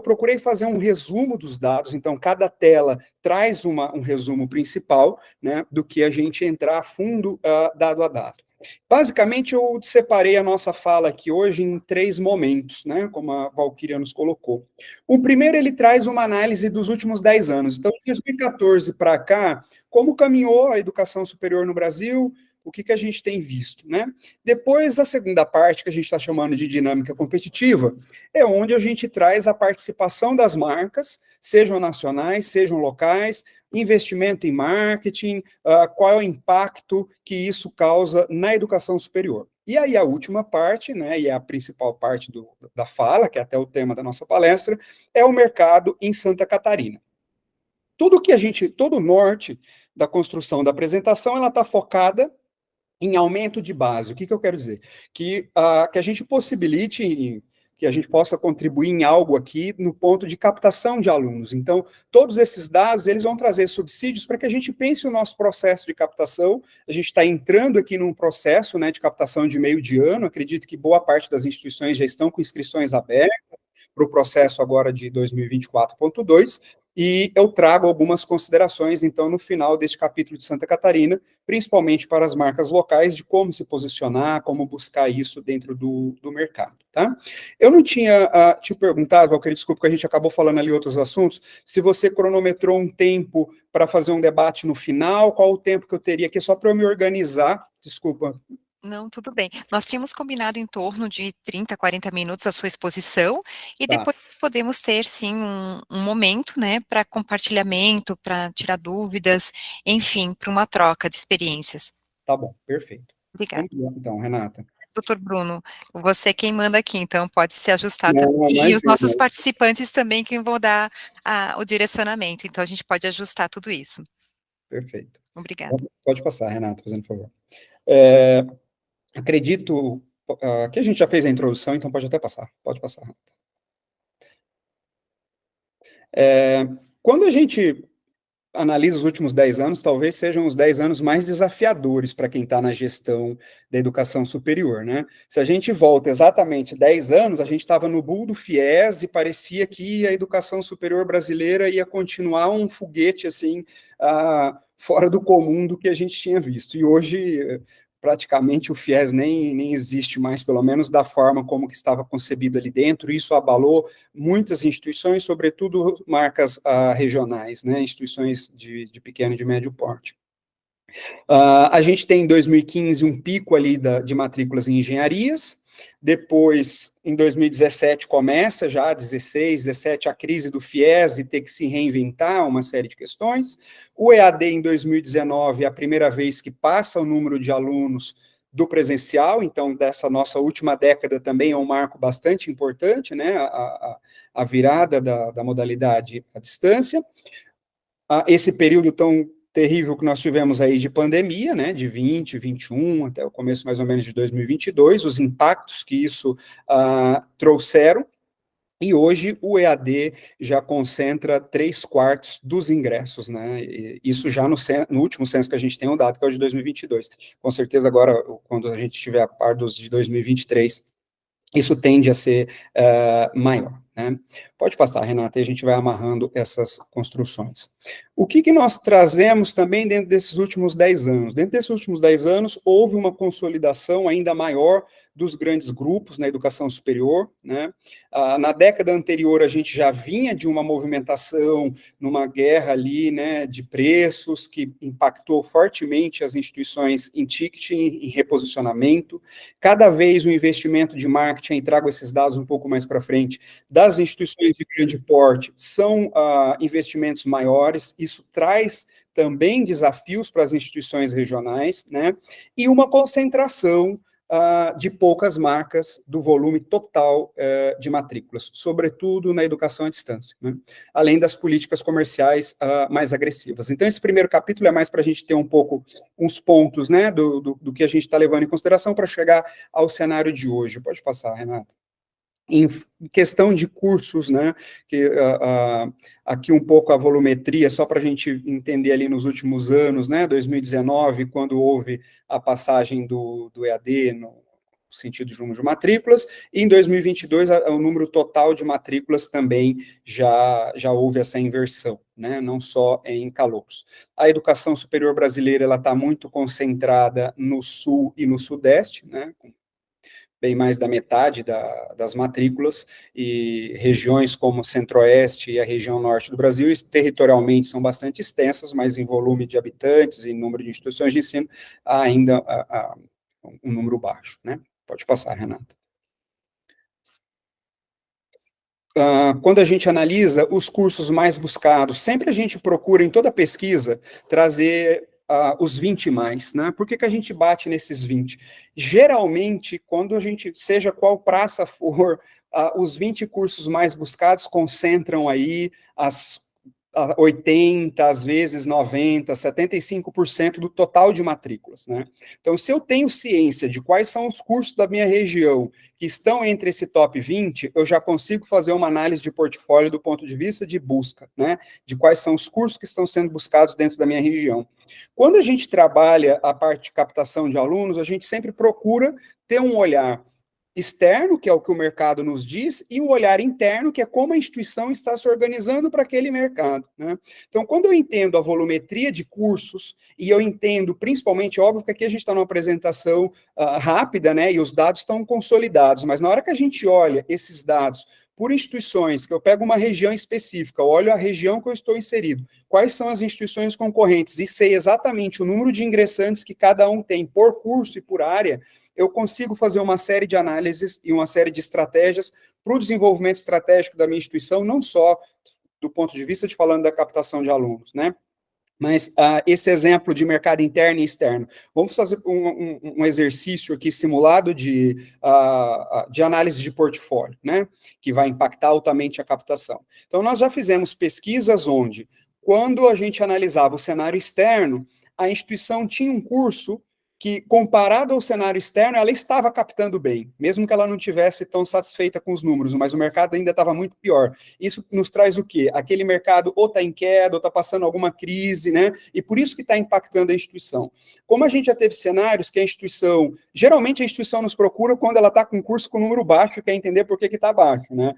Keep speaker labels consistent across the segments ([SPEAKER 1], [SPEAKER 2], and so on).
[SPEAKER 1] procurei fazer um resumo dos dados, então cada tela traz um resumo principal, né, do que a gente entrar a fundo dado a dado. Basicamente, eu separei a nossa fala aqui hoje em 3 momentos, né, como a Valquíria nos colocou. O primeiro, ele traz uma análise dos últimos 10 anos. Então, de 2014 para cá, como caminhou a educação superior no Brasil, o que a gente tem visto, né? Depois, a segunda parte, que a gente está chamando de dinâmica competitiva, é onde a gente traz a participação das marcas, sejam nacionais, sejam locais, investimento em marketing, qual é o impacto que isso causa na educação superior. E aí a última parte, né, e é a principal parte da fala, que é até o tema da nossa palestra, é o mercado em Santa Catarina. Todo o norte da construção da apresentação, ela está focada em aumento de base. O que eu quero dizer? Que a gente possibilite que a gente possa contribuir em algo aqui no ponto de captação de alunos. Então, todos esses dados, eles vão trazer subsídios para que a gente pense o nosso processo de captação. A gente está entrando aqui num processo, né, de captação de meio de ano. Acredito que boa parte das instituições já estão com inscrições abertas para o processo agora de 2024.2, e eu trago algumas considerações, então, no final deste capítulo de Santa Catarina, principalmente para as marcas locais, de como se posicionar, como buscar isso dentro do mercado, tá? Eu não tinha te perguntado, Valquíria, desculpa, que a gente acabou falando ali outros assuntos, se você cronometrou um tempo para fazer um debate no final, qual o tempo que eu teria aqui, só para eu me organizar, desculpa.
[SPEAKER 2] Não, tudo bem. Nós tínhamos combinado em torno de 30, 40 minutos a sua exposição, e
[SPEAKER 1] Tá.
[SPEAKER 2] depois podemos ter, sim, um momento, né, para compartilhamento, para tirar dúvidas, enfim, para uma troca de experiências.
[SPEAKER 1] Tá bom, perfeito.
[SPEAKER 2] Obrigada.
[SPEAKER 1] Vamos lá, então, Renata.
[SPEAKER 2] Doutor Bruno, você é quem manda aqui, então pode se ajustar
[SPEAKER 1] Não,
[SPEAKER 2] também, e os nossos
[SPEAKER 1] imagina.
[SPEAKER 2] participantes também quem vão dar o direcionamento, então a gente pode ajustar tudo isso.
[SPEAKER 1] Perfeito.
[SPEAKER 2] Obrigada.
[SPEAKER 1] Pode passar, Renata, fazendo favor. Acredito que a gente já fez a introdução, então pode até passar. Pode passar, Renata. Quando a gente analisa os últimos 10 anos, talvez sejam os 10 anos mais desafiadores para quem está na gestão da educação superior, né? Se a gente volta exatamente 10 anos, a gente estava no boom do FIES e parecia que a educação superior brasileira ia continuar um foguete, assim, fora do comum do que a gente tinha visto. E hoje, praticamente, o FIES nem existe mais, pelo menos da forma como que estava concebido ali dentro. Isso abalou muitas instituições, sobretudo marcas regionais, né, instituições de pequeno e de médio porte. A gente tem em 2015 um pico ali de matrículas em engenharias, depois, em 2017, começa já, 16, 17, a crise do FIES e ter que se reinventar uma série de questões. O EAD, em 2019, é a primeira vez que passa o número de alunos do presencial, então, dessa nossa última década também é um marco bastante importante, né, a virada da modalidade à distância. Esse período tão terrível que nós tivemos aí de pandemia, né, de 20, 21, até o começo mais ou menos de 2022, os impactos que isso trouxeram, e hoje o EAD já concentra 3/4 dos ingressos, né, e isso já no último censo que a gente tem um dado, que é o de 2022. Com certeza agora, quando a gente tiver a par dos de 2023, isso tende a ser maior, né? Pode passar, Renata, e a gente vai amarrando essas construções. O que nós trazemos também dentro desses últimos 10 anos? Dentro desses últimos 10 anos, houve uma consolidação ainda maior dos grandes grupos na educação superior, né? Na década anterior, a gente já vinha de uma movimentação, numa guerra ali, né, de preços, que impactou fortemente as instituições em ticketing, em reposicionamento. Cada vez o investimento de marketing, trago esses dados um pouco mais para frente, das instituições de grande porte, são investimentos maiores, isso traz também desafios para as instituições regionais, né, e uma concentração de poucas marcas do volume total de matrículas, sobretudo na educação à distância, né? Além das políticas comerciais mais agressivas. Então, esse primeiro capítulo é mais para a gente ter um pouco uns pontos, né, do que a gente está levando em consideração para chegar ao cenário de hoje. Pode passar, Renata. Em questão de cursos, né, que aqui um pouco a volumetria, só para a gente entender ali nos últimos anos, né, 2019, quando houve a passagem do EAD sentido de número de matrículas, e em 2022 o número total de matrículas também já houve essa inversão, né, não só em calouros. A educação superior brasileira ela está muito concentrada no sul e no sudeste, né, com bem mais da metade das matrículas, e regiões como o Centro-Oeste e a região norte do Brasil, territorialmente são bastante extensas, mas em volume de habitantes e número de instituições de ensino, há ainda um número baixo, né? Pode passar, Renata. Quando a gente analisa os cursos mais buscados, sempre a gente procura, em toda pesquisa, trazer os 20 mais, né? Por que a gente bate nesses 20? Geralmente, quando a gente, seja qual praça for, os 20 cursos mais buscados concentram aí as 80, às vezes 90, 75% do total de matrículas, né? Então, se eu tenho ciência de quais são os cursos da minha região que estão entre esse top 20, eu já consigo fazer uma análise de portfólio do ponto de vista de busca, né? De quais são os cursos que estão sendo buscados dentro da minha região. Quando a gente trabalha a parte de captação de alunos, a gente sempre procura ter um olhar externo, que é o que o mercado nos diz, e o olhar interno, que é como a instituição está se organizando para aquele mercado, né? Então, quando eu entendo a volumetria de cursos, e eu entendo, principalmente, óbvio que aqui a gente está numa apresentação rápida, né, e os dados estão consolidados, mas na hora que a gente olha esses dados por instituições, que eu pego uma região específica, olho a região que eu estou inserido, quais são as instituições concorrentes, e sei exatamente o número de ingressantes que cada um tem por curso e por área, eu consigo fazer uma série de análises e uma série de estratégias para o desenvolvimento estratégico da minha instituição, não só do ponto de vista de falando da captação de alunos, né? Mas esse exemplo de mercado interno e externo, vamos fazer um exercício aqui simulado de análise de portfólio, né? Que vai impactar altamente a captação. Então, nós já fizemos pesquisas onde, quando a gente analisava o cenário externo, a instituição tinha um curso que, comparado ao cenário externo, ela estava captando bem, mesmo que ela não tivesse tão satisfeita com os números, mas o mercado ainda estava muito pior. Isso nos traz o quê? Aquele mercado ou está em queda, ou está passando alguma crise, né? E por isso que está impactando a instituição. Como a gente já teve cenários que a instituição, geralmente a instituição nos procura quando ela está com curso com número baixo, quer entender por que está baixo, né?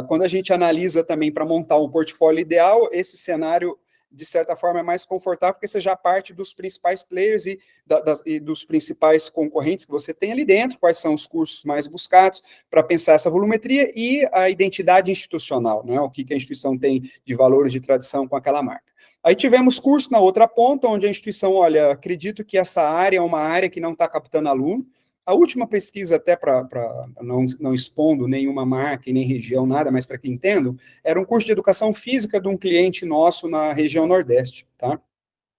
[SPEAKER 1] Quando a gente analisa também para montar um portfólio ideal, esse cenário de certa forma, é mais confortável, porque você já parte dos principais players e dos principais concorrentes que você tem ali dentro, quais são os cursos mais buscados, para pensar essa volumetria e a identidade institucional, né? O que a instituição tem de valores de tradição com aquela marca. Aí tivemos curso na outra ponta, onde a instituição, olha, acredito que essa área é uma área que não está captando aluno. A última pesquisa, até para não expondo nenhuma marca e nem região, nada, mas para que entendam, era um curso de educação física de um cliente nosso na região Nordeste, tá?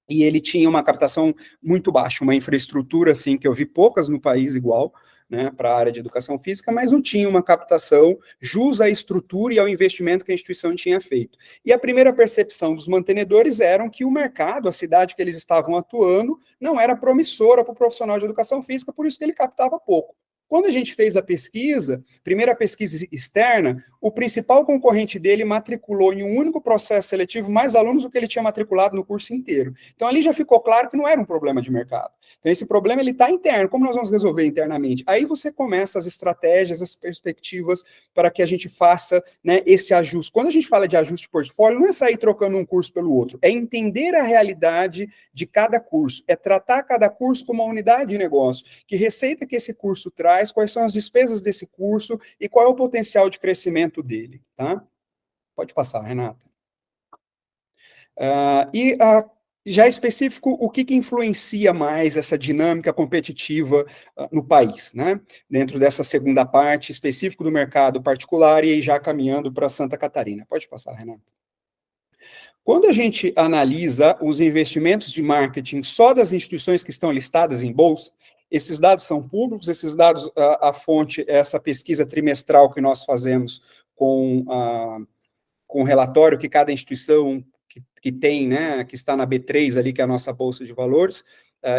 [SPEAKER 1] E ele tinha uma captação muito baixa, uma infraestrutura, assim, que eu vi poucas no país igual, né, para a área de educação física, mas não tinha uma captação jus à estrutura e ao investimento que a instituição tinha feito. E a primeira percepção dos mantenedores era que o mercado, a cidade que eles estavam atuando, não era promissora para o profissional de educação física, por isso que ele captava pouco. Quando a gente fez a pesquisa, primeira pesquisa externa, o principal concorrente dele matriculou em um único processo seletivo mais alunos do que ele tinha matriculado no curso inteiro. Então, ali já ficou claro que não era um problema de mercado. Então, esse problema ele está interno. Como nós vamos resolver internamente? Aí você começa as estratégias, as perspectivas para que a gente faça, né, esse ajuste. Quando a gente fala de ajuste de portfólio, não é sair trocando um curso pelo outro, é entender a realidade de cada curso, é tratar cada curso como uma unidade de negócio. Que receita que esse curso traz, quais são as despesas desse curso e qual é o potencial de crescimento dele, tá? Pode passar, Renata. Já específico, o que influencia mais essa dinâmica competitiva no país, né? Dentro dessa segunda parte, específico do mercado particular e já caminhando para Santa Catarina. Pode passar, Renata. Quando a gente analisa os investimentos de marketing só das instituições que estão listadas em bolsa, esses dados são públicos, esses dados, a fonte é essa pesquisa trimestral que nós fazemos com o relatório que cada instituição que tem, né, que está na B3 ali, que é a nossa Bolsa de Valores,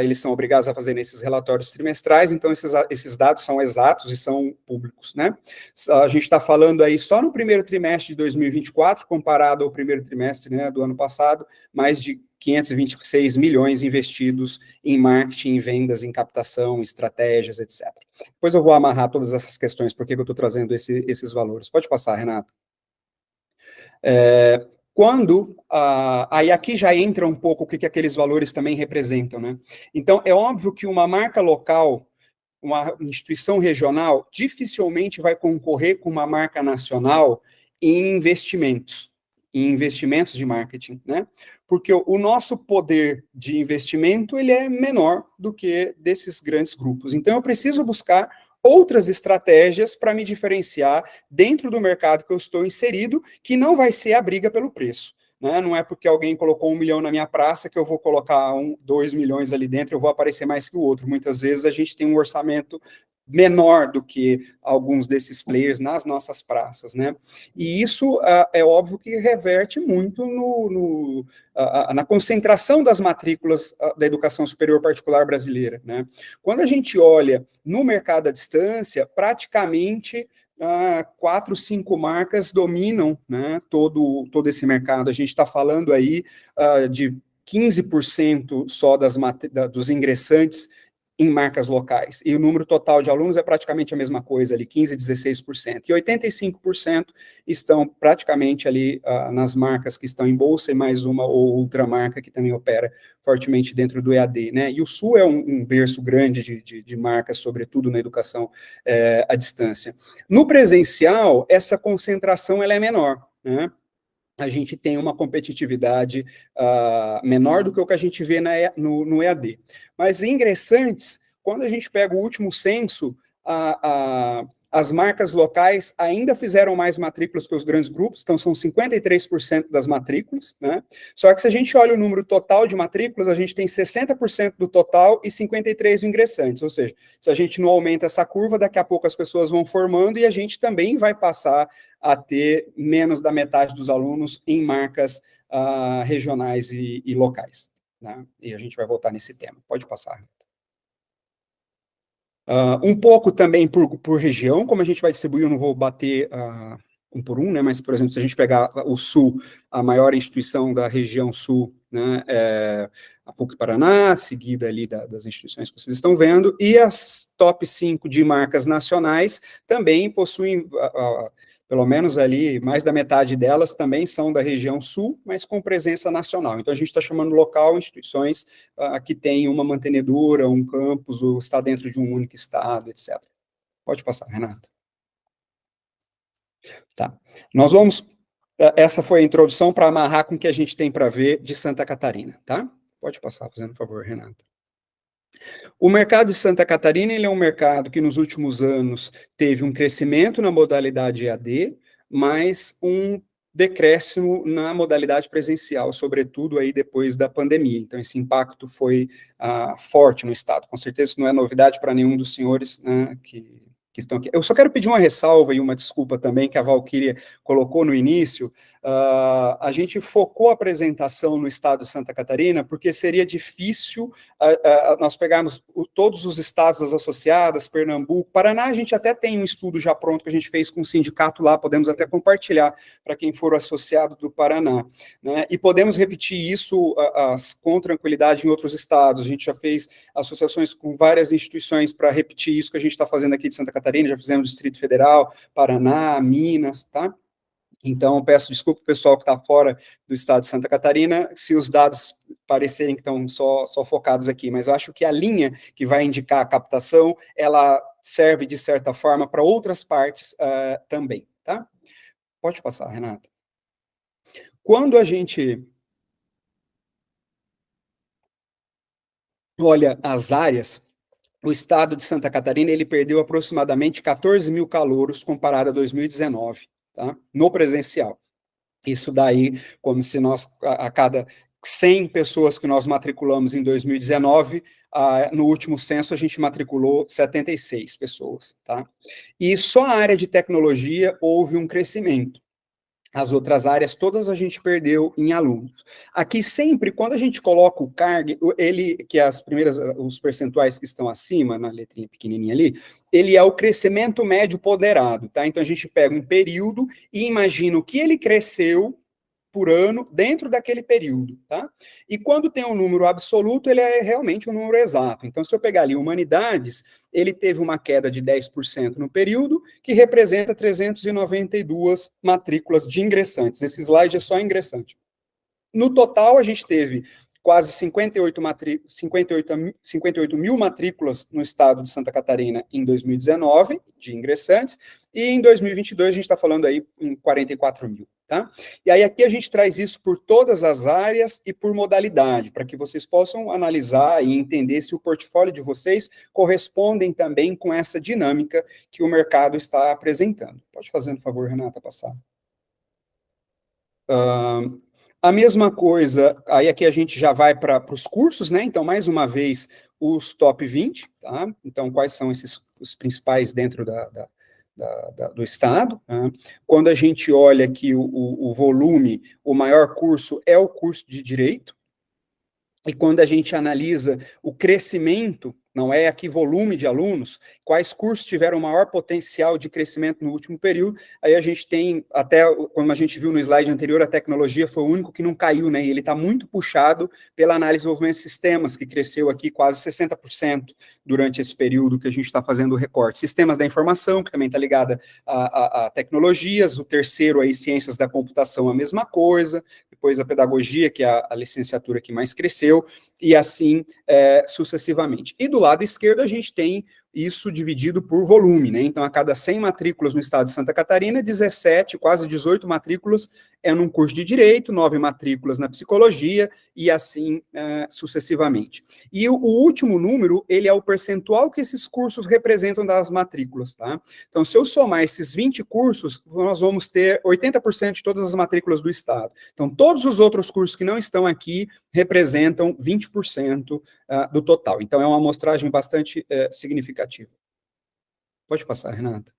[SPEAKER 1] eles são obrigados a fazer esses relatórios trimestrais, então esses dados são exatos e são públicos, né? A gente está falando aí só no primeiro trimestre de 2024, comparado ao primeiro trimestre, né, do ano passado, mais de 526 milhões investidos em marketing, em vendas, em captação, estratégias, etc. Depois eu vou amarrar todas essas questões, por que eu estou trazendo esses valores. Pode passar, Renato. Aí aqui já entra um pouco o que aqueles valores também representam, né? Então, é óbvio que uma marca local, uma instituição regional, dificilmente vai concorrer com uma marca nacional em investimentos de marketing, né? Porque o nosso poder de investimento, ele é menor do que desses grandes grupos. Então, eu preciso buscar outras estratégias para me diferenciar dentro do mercado que eu estou inserido, que não vai ser a briga pelo preço. Né? Não é porque alguém colocou 1 milhão na minha praça que eu vou colocar 2 milhões ali dentro, eu vou aparecer mais que o outro. Muitas vezes a gente tem um orçamento menor do que alguns desses players nas nossas praças, né? E isso é óbvio que reverte muito na concentração das matrículas da educação superior particular brasileira, né? Quando a gente olha no mercado à distância, praticamente 4, 5 marcas dominam, né, todo esse mercado. A gente está falando aí de 15% só dos ingressantes em marcas locais. E o número total de alunos é praticamente a mesma coisa ali, 15%, 16%. E 85% estão praticamente ali nas marcas que estão em bolsa e mais uma ou outra marca que também opera fortemente dentro do EAD, né? E o Sul é um berço grande de marcas, sobretudo na educação à distância. No presencial, essa concentração ela é menor, né? A gente tem uma competitividade menor do que o que a gente vê no EAD. Mas ingressantes, quando a gente pega o último censo, as marcas locais ainda fizeram mais matrículas que os grandes grupos, então são 53% das matrículas, né? Só que se a gente olha o número total de matrículas, a gente tem 60% do total e 53% do ingressantes, ou seja, se a gente não aumenta essa curva, daqui a pouco as pessoas vão formando e a gente também vai passar a ter menos da metade dos alunos em marcas regionais e locais, né? E a gente vai voltar nesse tema. Pode passar. Um pouco também por região, como a gente vai distribuir, eu não vou bater um por um, né, mas, por exemplo, se a gente pegar o Sul, a maior instituição da região Sul, né, é a PUC-Paraná, seguida ali das instituições que vocês estão vendo, e as top 5 de marcas nacionais também possuem, pelo menos ali, mais da metade delas também são da região Sul, mas com presença nacional. Então, a gente está chamando local instituições que têm uma mantenedora, um campus, ou está dentro de um único estado, etc. Pode passar, Renata. Tá. Nós vamos... Essa foi a introdução para amarrar com o que a gente tem para ver de Santa Catarina, tá? Pode passar, fazendo favor, Renata. O mercado de Santa Catarina, ele é um mercado que nos últimos anos teve um crescimento na modalidade EAD, mas um decréscimo na modalidade presencial, sobretudo aí depois da pandemia. Então, esse impacto foi forte no estado. Com certeza isso não é novidade para nenhum dos senhores, né, que estão aqui. Eu só quero pedir uma ressalva e uma desculpa também, que a Valquíria colocou no início. A gente focou a apresentação no estado de Santa Catarina, porque seria difícil nós pegarmos todos os estados das associadas, Pernambuco, Paraná, a gente até tem um estudo já pronto que a gente fez com o sindicato lá, podemos até compartilhar para quem for associado do Paraná, né? E podemos repetir isso com tranquilidade em outros estados. A gente já fez associações com várias instituições para repetir isso que a gente está fazendo aqui de Santa Catarina, já fizemos Distrito Federal, Paraná, Minas, tá? Então, peço desculpa ao pessoal que está fora do estado de Santa Catarina, se os dados parecerem que estão só focados aqui, mas eu acho que a linha que vai indicar a captação, ela serve, de certa forma, para outras partes também, tá? Pode passar, Renata. Quando a gente olha as áreas, o estado de Santa Catarina, ele perdeu aproximadamente 14 mil calouros comparado a 2019, tá? No presencial. Isso daí, como se nós, a cada 100 pessoas que nós matriculamos em 2019, no último censo a gente matriculou 76 pessoas, tá? E só a área de tecnologia houve um crescimento. As outras áreas, todas a gente perdeu em alunos. Aqui sempre, quando a gente coloca o CARG, que os percentuais que estão acima, na letrinha pequenininha ali, ele é o crescimento médio ponderado, tá? Então a gente pega um período e imagina o que ele cresceu por ano dentro daquele período, tá? E quando tem um número absoluto, ele é realmente um número exato. Então, se eu pegar ali humanidades, ele teve uma queda de 10% no período, que representa 392 matrículas de ingressantes. Esse slide é só ingressante. No total, a gente teve quase 58 mil matrículas no estado de Santa Catarina em 2019, de ingressantes, e em 2022 a gente está falando aí em 44 mil, tá? E aí aqui a gente traz isso por todas as áreas e por modalidade, para que vocês possam analisar e entender se o portfólio de vocês correspondem também com essa dinâmica que o mercado está apresentando. Pode fazer, por favor, Renata, passar. A mesma coisa, aí aqui a gente já vai para os cursos, né? Então, mais uma vez, os top 20, tá? Então, quais são os principais dentro do estado? Tá? Quando a gente olha aqui o volume, o maior curso é o curso de Direito, e quando a gente analisa o crescimento, não é aqui volume de alunos, quais cursos tiveram maior potencial de crescimento no último período, aí a gente tem, até como a gente viu no slide anterior, a tecnologia foi o único que não caiu, né, e ele está muito puxado pela análise de desenvolvimento de sistemas, que cresceu aqui quase 60% durante esse período que a gente está fazendo o recorte. Sistemas da informação, que também está ligada a tecnologias, o terceiro aí, ciências da computação, a mesma coisa, depois a pedagogia, que é a licenciatura que mais cresceu, e assim sucessivamente. E do lado esquerdo a gente tem isso dividido por volume, né? Então, a cada 100 matrículas no estado de Santa Catarina, 17, quase 18 matrículas é num curso de Direito, 9 matrículas na Psicologia, e assim sucessivamente. E o último número, ele é o percentual que esses cursos representam das matrículas, tá? Então, se eu somar esses 20 cursos, nós vamos ter 80% de todas as matrículas do estado. Então, todos os outros cursos que não estão aqui representam 20% do total. Então, é uma amostragem bastante significativa. Pode passar, Renata.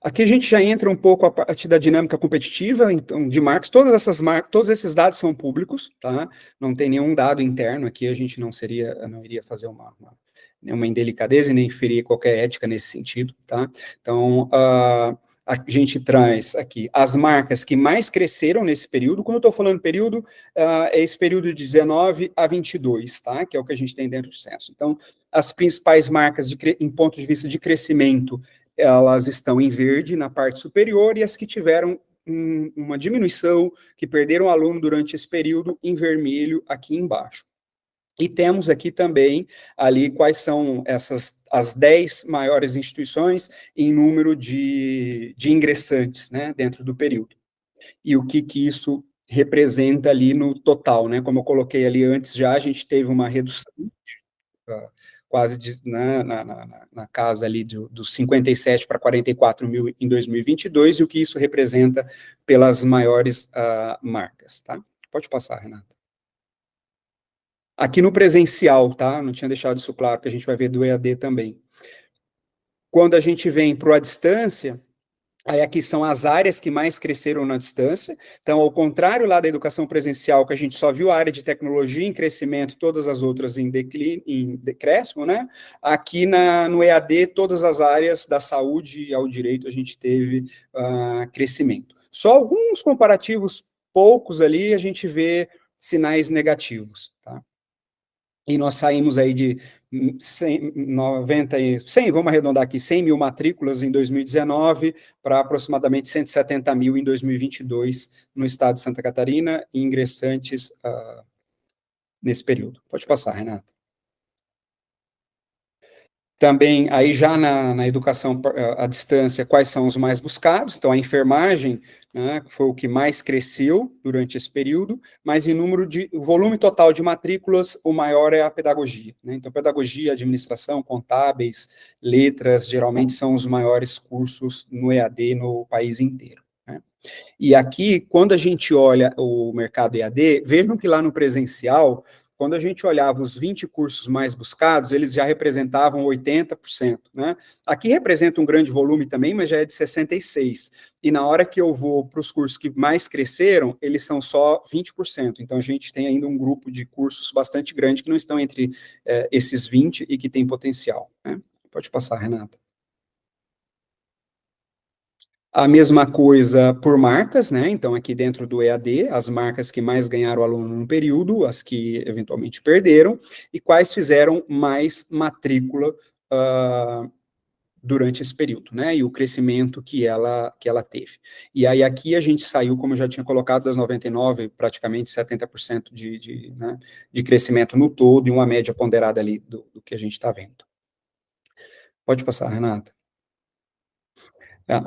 [SPEAKER 1] Aqui a gente já entra um pouco a partir da dinâmica competitiva, então, de marcas. Todos esses dados são públicos, tá? Não tem nenhum dado interno aqui, a gente não iria fazer nenhuma indelicadeza e nem ferir qualquer ética nesse sentido, tá? Então, a gente traz aqui as marcas que mais cresceram nesse período. Quando eu estou falando período, é esse período de 19 a 22, tá? Que é o que a gente tem dentro do censo. Então, as principais marcas em ponto de vista de crescimento, elas estão em verde na parte superior, e as que tiveram uma diminuição, que perderam aluno durante esse período, em vermelho aqui embaixo. E temos aqui também, ali, quais são as 10 maiores instituições em número de ingressantes, né, dentro do período. E o que isso representa ali no total, né, como eu coloquei ali antes já, a gente teve uma redução, quase na casa ali dos 57 para 44 mil em 2022, e o que isso representa pelas maiores marcas, tá? Pode passar, Renata. Aqui no presencial, tá? Não tinha deixado isso claro, que a gente vai ver do EAD também. Quando a gente vem para a distância, aí aqui são as áreas que mais cresceram na distância. Então, ao contrário lá da educação presencial, que a gente só viu a área de tecnologia em crescimento, todas as outras em decréscimo, né? Aqui no EAD, todas as áreas da saúde ao direito, a gente teve crescimento. Só alguns comparativos poucos ali, a gente vê sinais negativos, tá? E nós saímos aí de 100, vamos arredondar aqui, 100 mil matrículas em 2019 para aproximadamente 170 mil em 2022 no estado de Santa Catarina, e ingressantes nesse período. Pode passar, Renata. Também, aí já na educação à distância, quais são os mais buscados? Então, a enfermagem, né, foi o que mais cresceu durante esse período, mas em o volume total de matrículas, o maior é a pedagogia, né? Então, pedagogia, administração, contábeis, letras, geralmente são os maiores cursos no EAD no país inteiro, né? E aqui, quando a gente olha o mercado EAD, vejam que lá no presencial, quando a gente olhava os 20 cursos mais buscados, eles já representavam 80%, né? Aqui representa um grande volume também, mas já é de 66%. E na hora que eu vou para os cursos que mais cresceram, eles são só 20%. Então, a gente tem ainda um grupo de cursos bastante grande que não estão entre esses 20 e que tem potencial, né? Pode passar, Renata. A mesma coisa por marcas, né? Então, aqui dentro do EAD, as marcas que mais ganharam aluno no período, as que eventualmente perderam, e quais fizeram mais matrícula durante esse período, né? E o crescimento que ela teve. E aí, aqui a gente saiu, como eu já tinha colocado, das 99, praticamente 70% né, de crescimento no todo, e uma média ponderada ali do que a gente está vendo. Pode passar, Renata.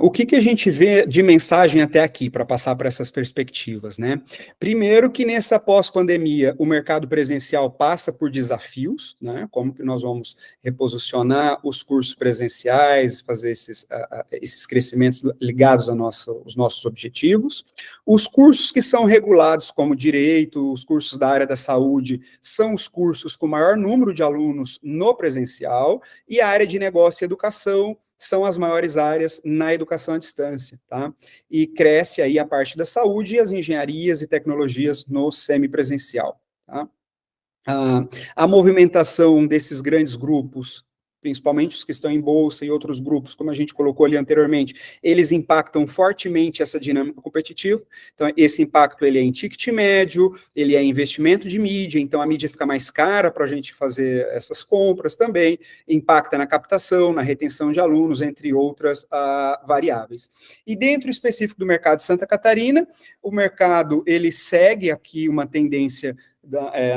[SPEAKER 1] O que a gente vê de mensagem até aqui, para passar para essas perspectivas, né? Primeiro que nessa pós-pandemia, o mercado presencial passa por desafios, né? Como que nós vamos reposicionar os cursos presenciais, fazer esses crescimentos ligados aos nossos objetivos. Os cursos que são regulados como direito, os cursos da área da saúde, são os cursos com maior número de alunos no presencial, e a área de negócio e educação são as maiores áreas na educação à distância, tá? E cresce aí a parte da saúde e as engenharias e tecnologias no semipresencial, tá? A movimentação desses grandes grupos, principalmente os que estão em bolsa e outros grupos, como a gente colocou ali anteriormente, eles impactam fortemente essa dinâmica competitiva. Então, esse impacto ele é em ticket médio, ele é em investimento de mídia, então a mídia fica mais cara para a gente fazer essas compras também, impacta na captação, na retenção de alunos, entre outras variáveis. E dentro específico do mercado de Santa Catarina, o mercado ele segue aqui uma tendência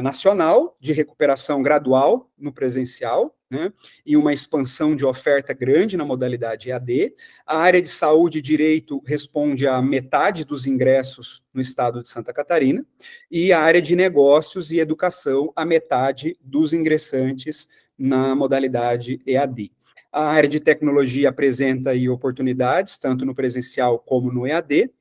[SPEAKER 1] nacional de recuperação gradual no presencial, né, e uma expansão de oferta grande na modalidade EAD. A área de saúde e direito responde a metade dos ingressos no estado de Santa Catarina, e a área de negócios e educação a metade dos ingressantes na modalidade EAD. A área de tecnologia apresenta aí oportunidades, tanto no presencial como no EAD,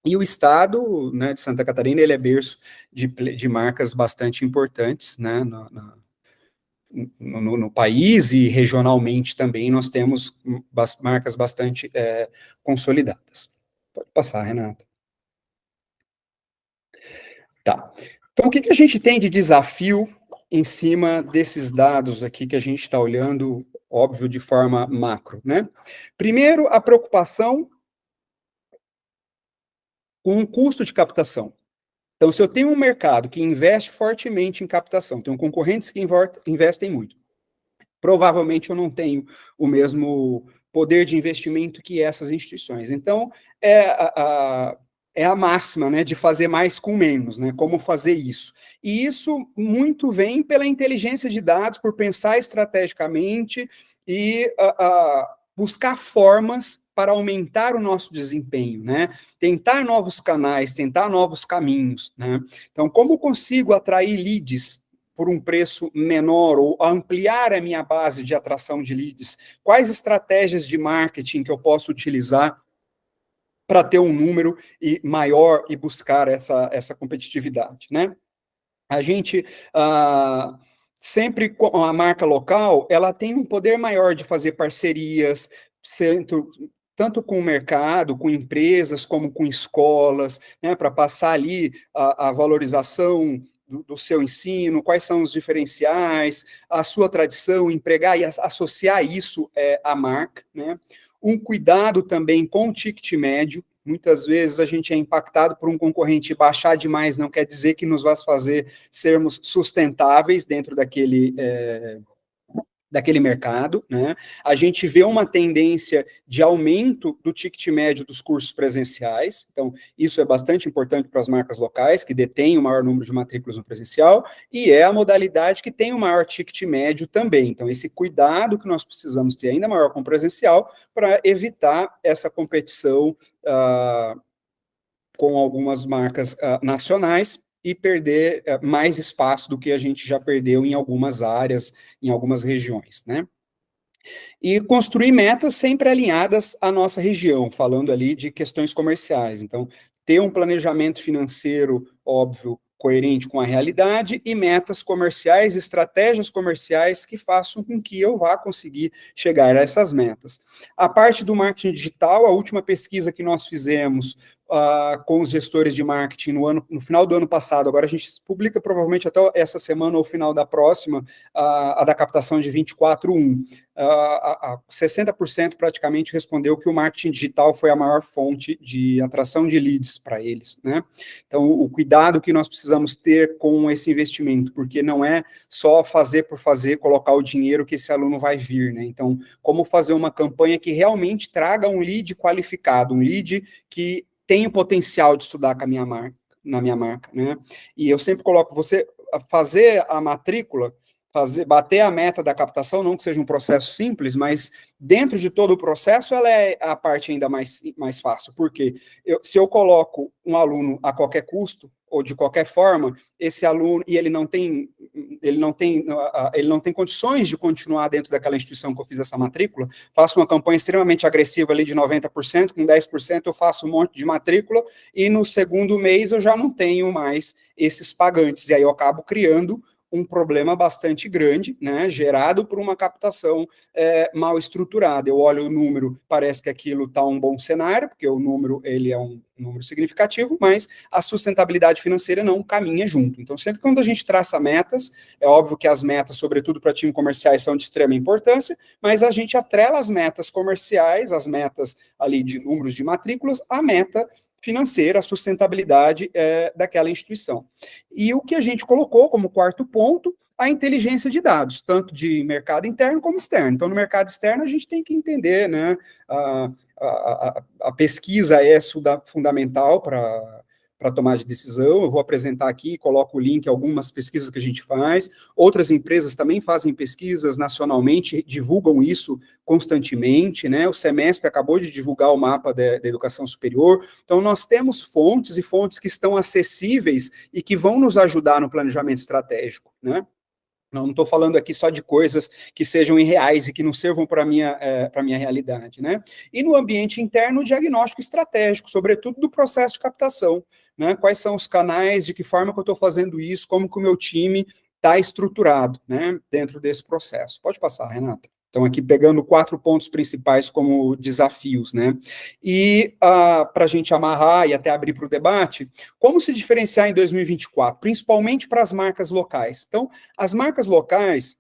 [SPEAKER 1] e o estado, né, de Santa Catarina, ele é berço de marcas bastante importantes, né, no país, e regionalmente também nós temos marcas bastante consolidadas. Pode passar, Renata. Tá. Então, o que a gente tem de desafio em cima desses dados aqui que a gente está olhando, óbvio, de forma macro, né? Primeiro, a preocupação com o custo de captação. Então, se eu tenho um mercado que investe fortemente em captação, tenho concorrentes que investem muito, provavelmente eu não tenho o mesmo poder de investimento que essas instituições. Então, é a máxima, né, de fazer mais com menos, né, como fazer isso. E isso muito vem pela inteligência de dados, por pensar estrategicamente e buscar formas para aumentar o nosso desempenho, né? Tentar novos canais, tentar novos caminhos, né? Então, como consigo atrair leads por um preço menor, ou ampliar a minha base de atração de leads? Quais estratégias de marketing que eu posso utilizar para ter um número maior e buscar essa competitividade, né? A gente, sempre com a marca local, ela tem um poder maior de fazer parcerias, tanto com o mercado, com empresas, como com escolas, né, para passar ali a valorização do seu ensino, quais são os diferenciais, a sua tradição, empregar e associar isso à marca, né? Um cuidado também com o ticket médio. Muitas vezes a gente é impactado por um concorrente baixar demais, não quer dizer que nos vai fazer sermos sustentáveis dentro daquele mercado, né? A gente vê uma tendência de aumento do ticket médio dos cursos presenciais, então isso é bastante importante para as marcas locais, que detêm o maior número de matrículas no presencial, e é a modalidade que tem o maior ticket médio também. Então, esse cuidado que nós precisamos ter ainda maior com o presencial, para evitar essa competição com algumas marcas nacionais, e perder mais espaço do que a gente já perdeu em algumas áreas, em algumas regiões, né? E construir metas sempre alinhadas à nossa região, falando ali de questões comerciais. Então, ter um planejamento financeiro, óbvio, coerente com a realidade, e metas comerciais, estratégias comerciais que façam com que eu vá conseguir chegar a essas metas. A parte do marketing digital, a última pesquisa que nós fizemos com os gestores de marketing no final do ano passado, agora a gente publica provavelmente até essa semana ou final da próxima, a da captação de 24/1. 60% praticamente respondeu que o marketing digital foi a maior fonte de atração de leads para eles, né? Então, o cuidado que nós precisamos ter com esse investimento, porque não é só fazer por fazer, colocar o dinheiro que esse aluno vai vir, né? Então, como fazer uma campanha que realmente traga um lead qualificado, um lead que tem o potencial de estudar com a minha marca, na minha marca, né? E eu sempre coloco, você fazer a matrícula, bater a meta da captação, não que seja um processo simples, mas dentro de todo o processo, ela é a parte ainda mais fácil, porque se eu coloco um aluno a qualquer custo, ou de qualquer forma, esse aluno, e ele não tem condições de continuar dentro daquela instituição que eu fiz essa matrícula, faço uma campanha extremamente agressiva ali de 90%, com 10% eu faço um monte de matrícula, e no segundo mês eu já não tenho mais esses pagantes, e aí eu acabo criando um problema bastante grande, né, gerado por uma captação mal estruturada. Eu olho o número, parece que aquilo está um bom cenário, porque o número, ele é um número significativo, mas a sustentabilidade financeira não caminha junto. Então, sempre quando a gente traça metas, é óbvio que as metas, sobretudo para time comerciais, são de extrema importância, mas a gente atrela as metas comerciais, as metas ali de números de matrículas, a meta financeira, a sustentabilidade daquela instituição. E o que a gente colocou como quarto ponto, a inteligência de dados, tanto de mercado interno como externo. Então, no mercado externo, a gente tem que entender, né, a pesquisa é fundamental para tomar de decisão. Eu vou apresentar aqui, coloco o link a algumas pesquisas que a gente faz. Outras empresas também fazem pesquisas nacionalmente, divulgam isso constantemente, né? O Semesp acabou de divulgar o mapa da educação superior. Então, nós temos fontes e fontes que estão acessíveis e que vão nos ajudar no planejamento estratégico, né? Não estou falando aqui só de coisas que sejam irreais e que não sirvam para a minha realidade, né? E no ambiente interno, o diagnóstico estratégico, sobretudo do processo de captação, né? Quais são os canais, de que forma que eu estou fazendo isso, como que o meu time está estruturado, né? Dentro desse processo. Pode passar, Renata. Então, aqui pegando 4 pontos principais como desafios, né? E para a gente amarrar e até abrir para o debate, como se diferenciar em 2024, principalmente para as marcas locais? Então, as marcas locais,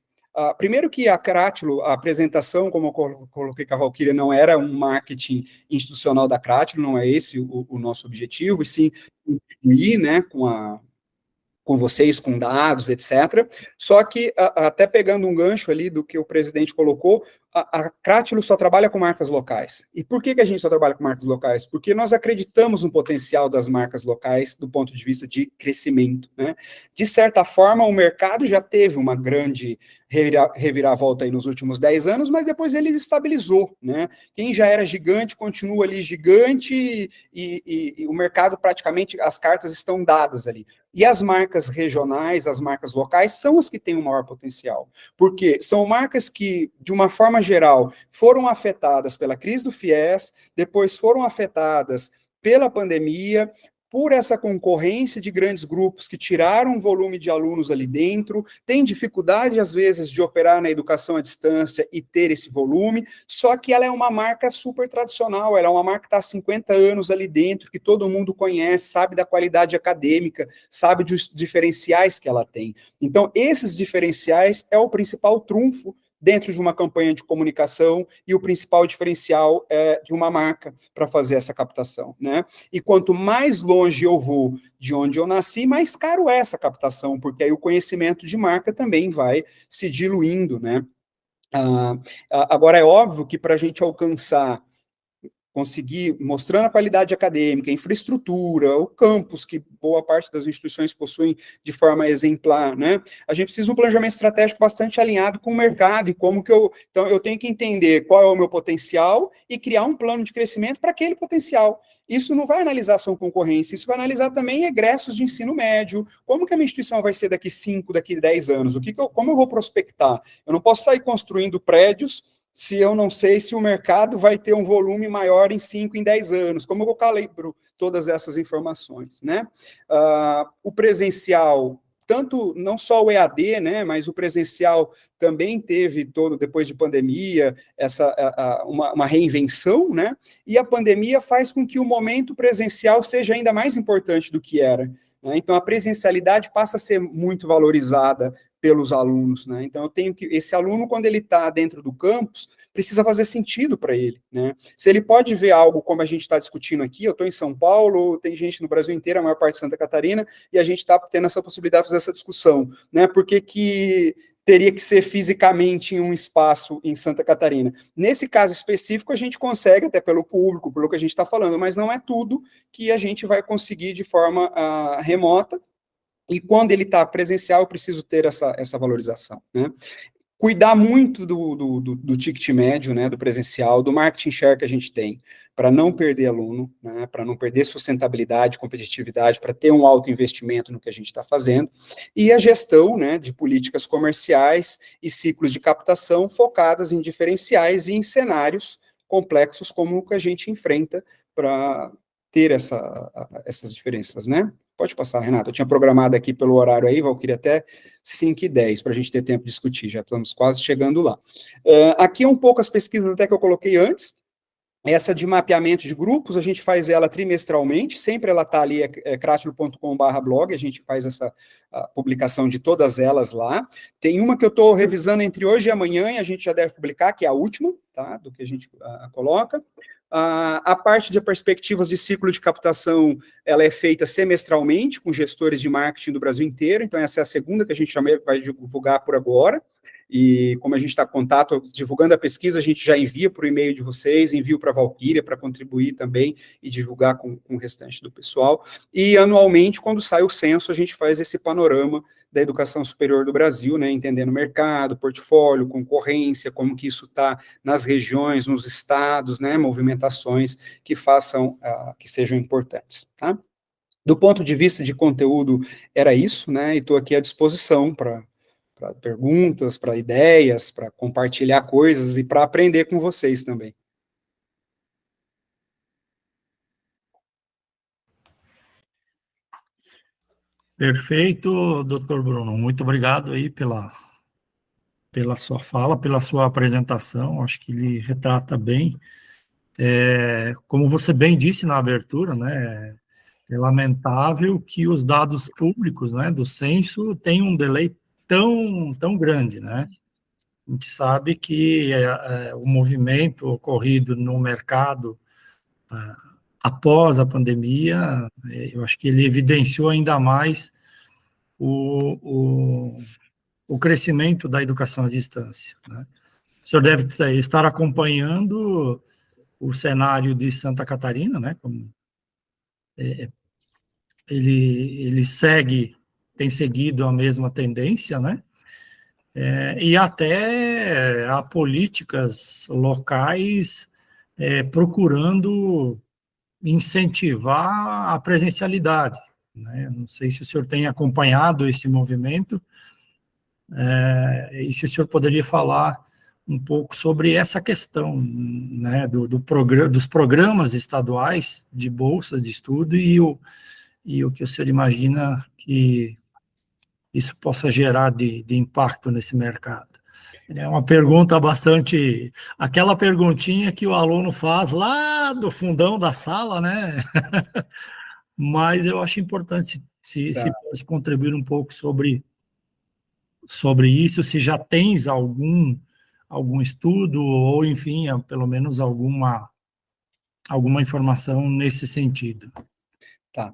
[SPEAKER 1] primeiro que a Crátilo, a apresentação, como eu coloquei com a Valquíria, não era um marketing institucional da Crátilo, não é esse o nosso objetivo, e sim contribuir, né, com vocês, com dados, etc. Só que, até pegando um gancho ali do que o presidente colocou, a Crátilo só trabalha com marcas locais. E por que a gente só trabalha com marcas locais? Porque nós acreditamos no potencial das marcas locais do ponto de vista de crescimento, né? De certa forma, o mercado já teve uma grande reviravolta aí nos últimos 10 anos, mas depois ele estabilizou, né? Quem já era gigante continua ali gigante e o mercado praticamente, as cartas estão dadas ali. E as marcas regionais, as marcas locais, são as que têm o maior potencial, porque são marcas que, de uma forma geral, foram afetadas pela crise do FIES, depois foram afetadas pela pandemia, por essa concorrência de grandes grupos que tiraram um volume de alunos ali dentro, tem dificuldade, às vezes, de operar na educação à distância e ter esse volume, só que ela é uma marca super tradicional, ela é uma marca que está há 50 anos ali dentro, que todo mundo conhece, sabe da qualidade acadêmica, sabe dos diferenciais que ela tem. Então, esses diferenciais é o principal trunfo dentro de uma campanha de comunicação e o principal diferencial de uma marca para fazer essa captação, né? E quanto mais longe eu vou de onde eu nasci, mais caro é essa captação, porque aí o conhecimento de marca também vai se diluindo, né? Agora, é óbvio que para a gente conseguir, mostrando a qualidade acadêmica, a infraestrutura, o campus, que boa parte das instituições possuem de forma exemplar, né? A gente precisa de um planejamento estratégico bastante alinhado com o mercado e como que então eu tenho que entender qual é o meu potencial e criar um plano de crescimento para aquele potencial. Isso não vai analisar só concorrência, isso vai analisar também egressos de ensino médio, como que a minha instituição vai ser daqui 5, daqui 10 anos, como eu vou prospectar? Eu não posso sair construindo prédios se eu não sei se o mercado vai ter um volume maior em 5, em 10 anos? Como eu calibro todas essas informações, né? O presencial, tanto, não só o EAD, né, mas o presencial também teve, depois de pandemia, uma reinvenção, né? E a pandemia faz com que o momento presencial seja ainda mais importante do que era, né? Então, a presencialidade passa a ser muito valorizada pelos alunos, né? Então, eu tenho que, esse aluno, quando ele está dentro do campus, precisa fazer sentido para ele, né? Se ele pode ver algo como a gente está discutindo aqui, eu estou em São Paulo, tem gente no Brasil inteiro, a maior parte de Santa Catarina, e a gente está tendo essa possibilidade de fazer essa discussão, né? Porque que teria que ser fisicamente em um espaço em Santa Catarina. Nesse caso específico, a gente consegue, até pelo público, pelo que a gente está falando, mas não é tudo que a gente vai conseguir de forma remota, e quando ele está presencial, eu preciso ter essa valorização, né? Cuidar muito do ticket médio, né, do presencial, do marketing share que a gente tem, para não perder aluno, né, para não perder sustentabilidade, competitividade, para ter um alto investimento no que a gente está fazendo, e a gestão, né, de políticas comerciais e ciclos de captação focadas em diferenciais e em cenários complexos como o que a gente enfrenta para ter essas diferenças, né? Pode passar, Renato. Eu tinha programado aqui pelo horário aí, Valquíria, até 5h10, para a gente ter tempo de discutir, já estamos quase chegando lá. Aqui é um pouco as pesquisas até que eu coloquei antes. Essa de mapeamento de grupos, a gente faz ela trimestralmente, sempre ela está ali, cratilo.com/blog, a gente faz essa publicação de todas elas lá. Tem uma que eu estou revisando entre hoje e amanhã, e a gente já deve publicar, que é a última, tá, do que a gente coloca. A parte de perspectivas de ciclo de captação, ela é feita semestralmente, com gestores de marketing do Brasil inteiro, então essa é a segunda que a gente vai divulgar por agora, e como a gente está em contato, divulgando a pesquisa, a gente já envia por e-mail de vocês, envio para a Valquíria para contribuir também e divulgar com o restante do pessoal, e anualmente, quando sai o censo, a gente faz esse panorama da educação superior do Brasil, né, entendendo o mercado, portfólio, concorrência, como que isso está nas regiões, nos estados, né, movimentações que façam, que sejam importantes, tá? Do ponto de vista de conteúdo, era isso, né, e estou aqui à disposição para perguntas, para ideias, para compartilhar coisas e para aprender com vocês também.
[SPEAKER 3] Perfeito, doutor Bruno. Muito obrigado aí pela sua fala, pela sua apresentação. Acho que ele retrata bem. Como você bem disse na abertura, né, é lamentável que os dados públicos, né, do censo tenham um delay tão grande, né? A gente sabe que o movimento ocorrido no mercado após a pandemia, eu acho que ele evidenciou ainda mais o crescimento da educação à distância, né? O senhor deve estar acompanhando o cenário de Santa Catarina, né? Como ele tem seguido a mesma tendência, né? E até há políticas locais procurando incentivar a presencialidade, né? Não sei se o senhor tem acompanhado esse movimento, e se o senhor poderia falar um pouco sobre essa questão, né, dos programas estaduais de bolsas de estudo e o que o senhor imagina que isso possa gerar de impacto nesse mercado. É uma pergunta bastante... Aquela perguntinha que o aluno faz lá do fundão da sala, né? Mas eu acho importante se pode contribuir um pouco sobre isso, se já tens algum estudo, ou, enfim, pelo menos alguma informação nesse sentido.
[SPEAKER 1] Tá.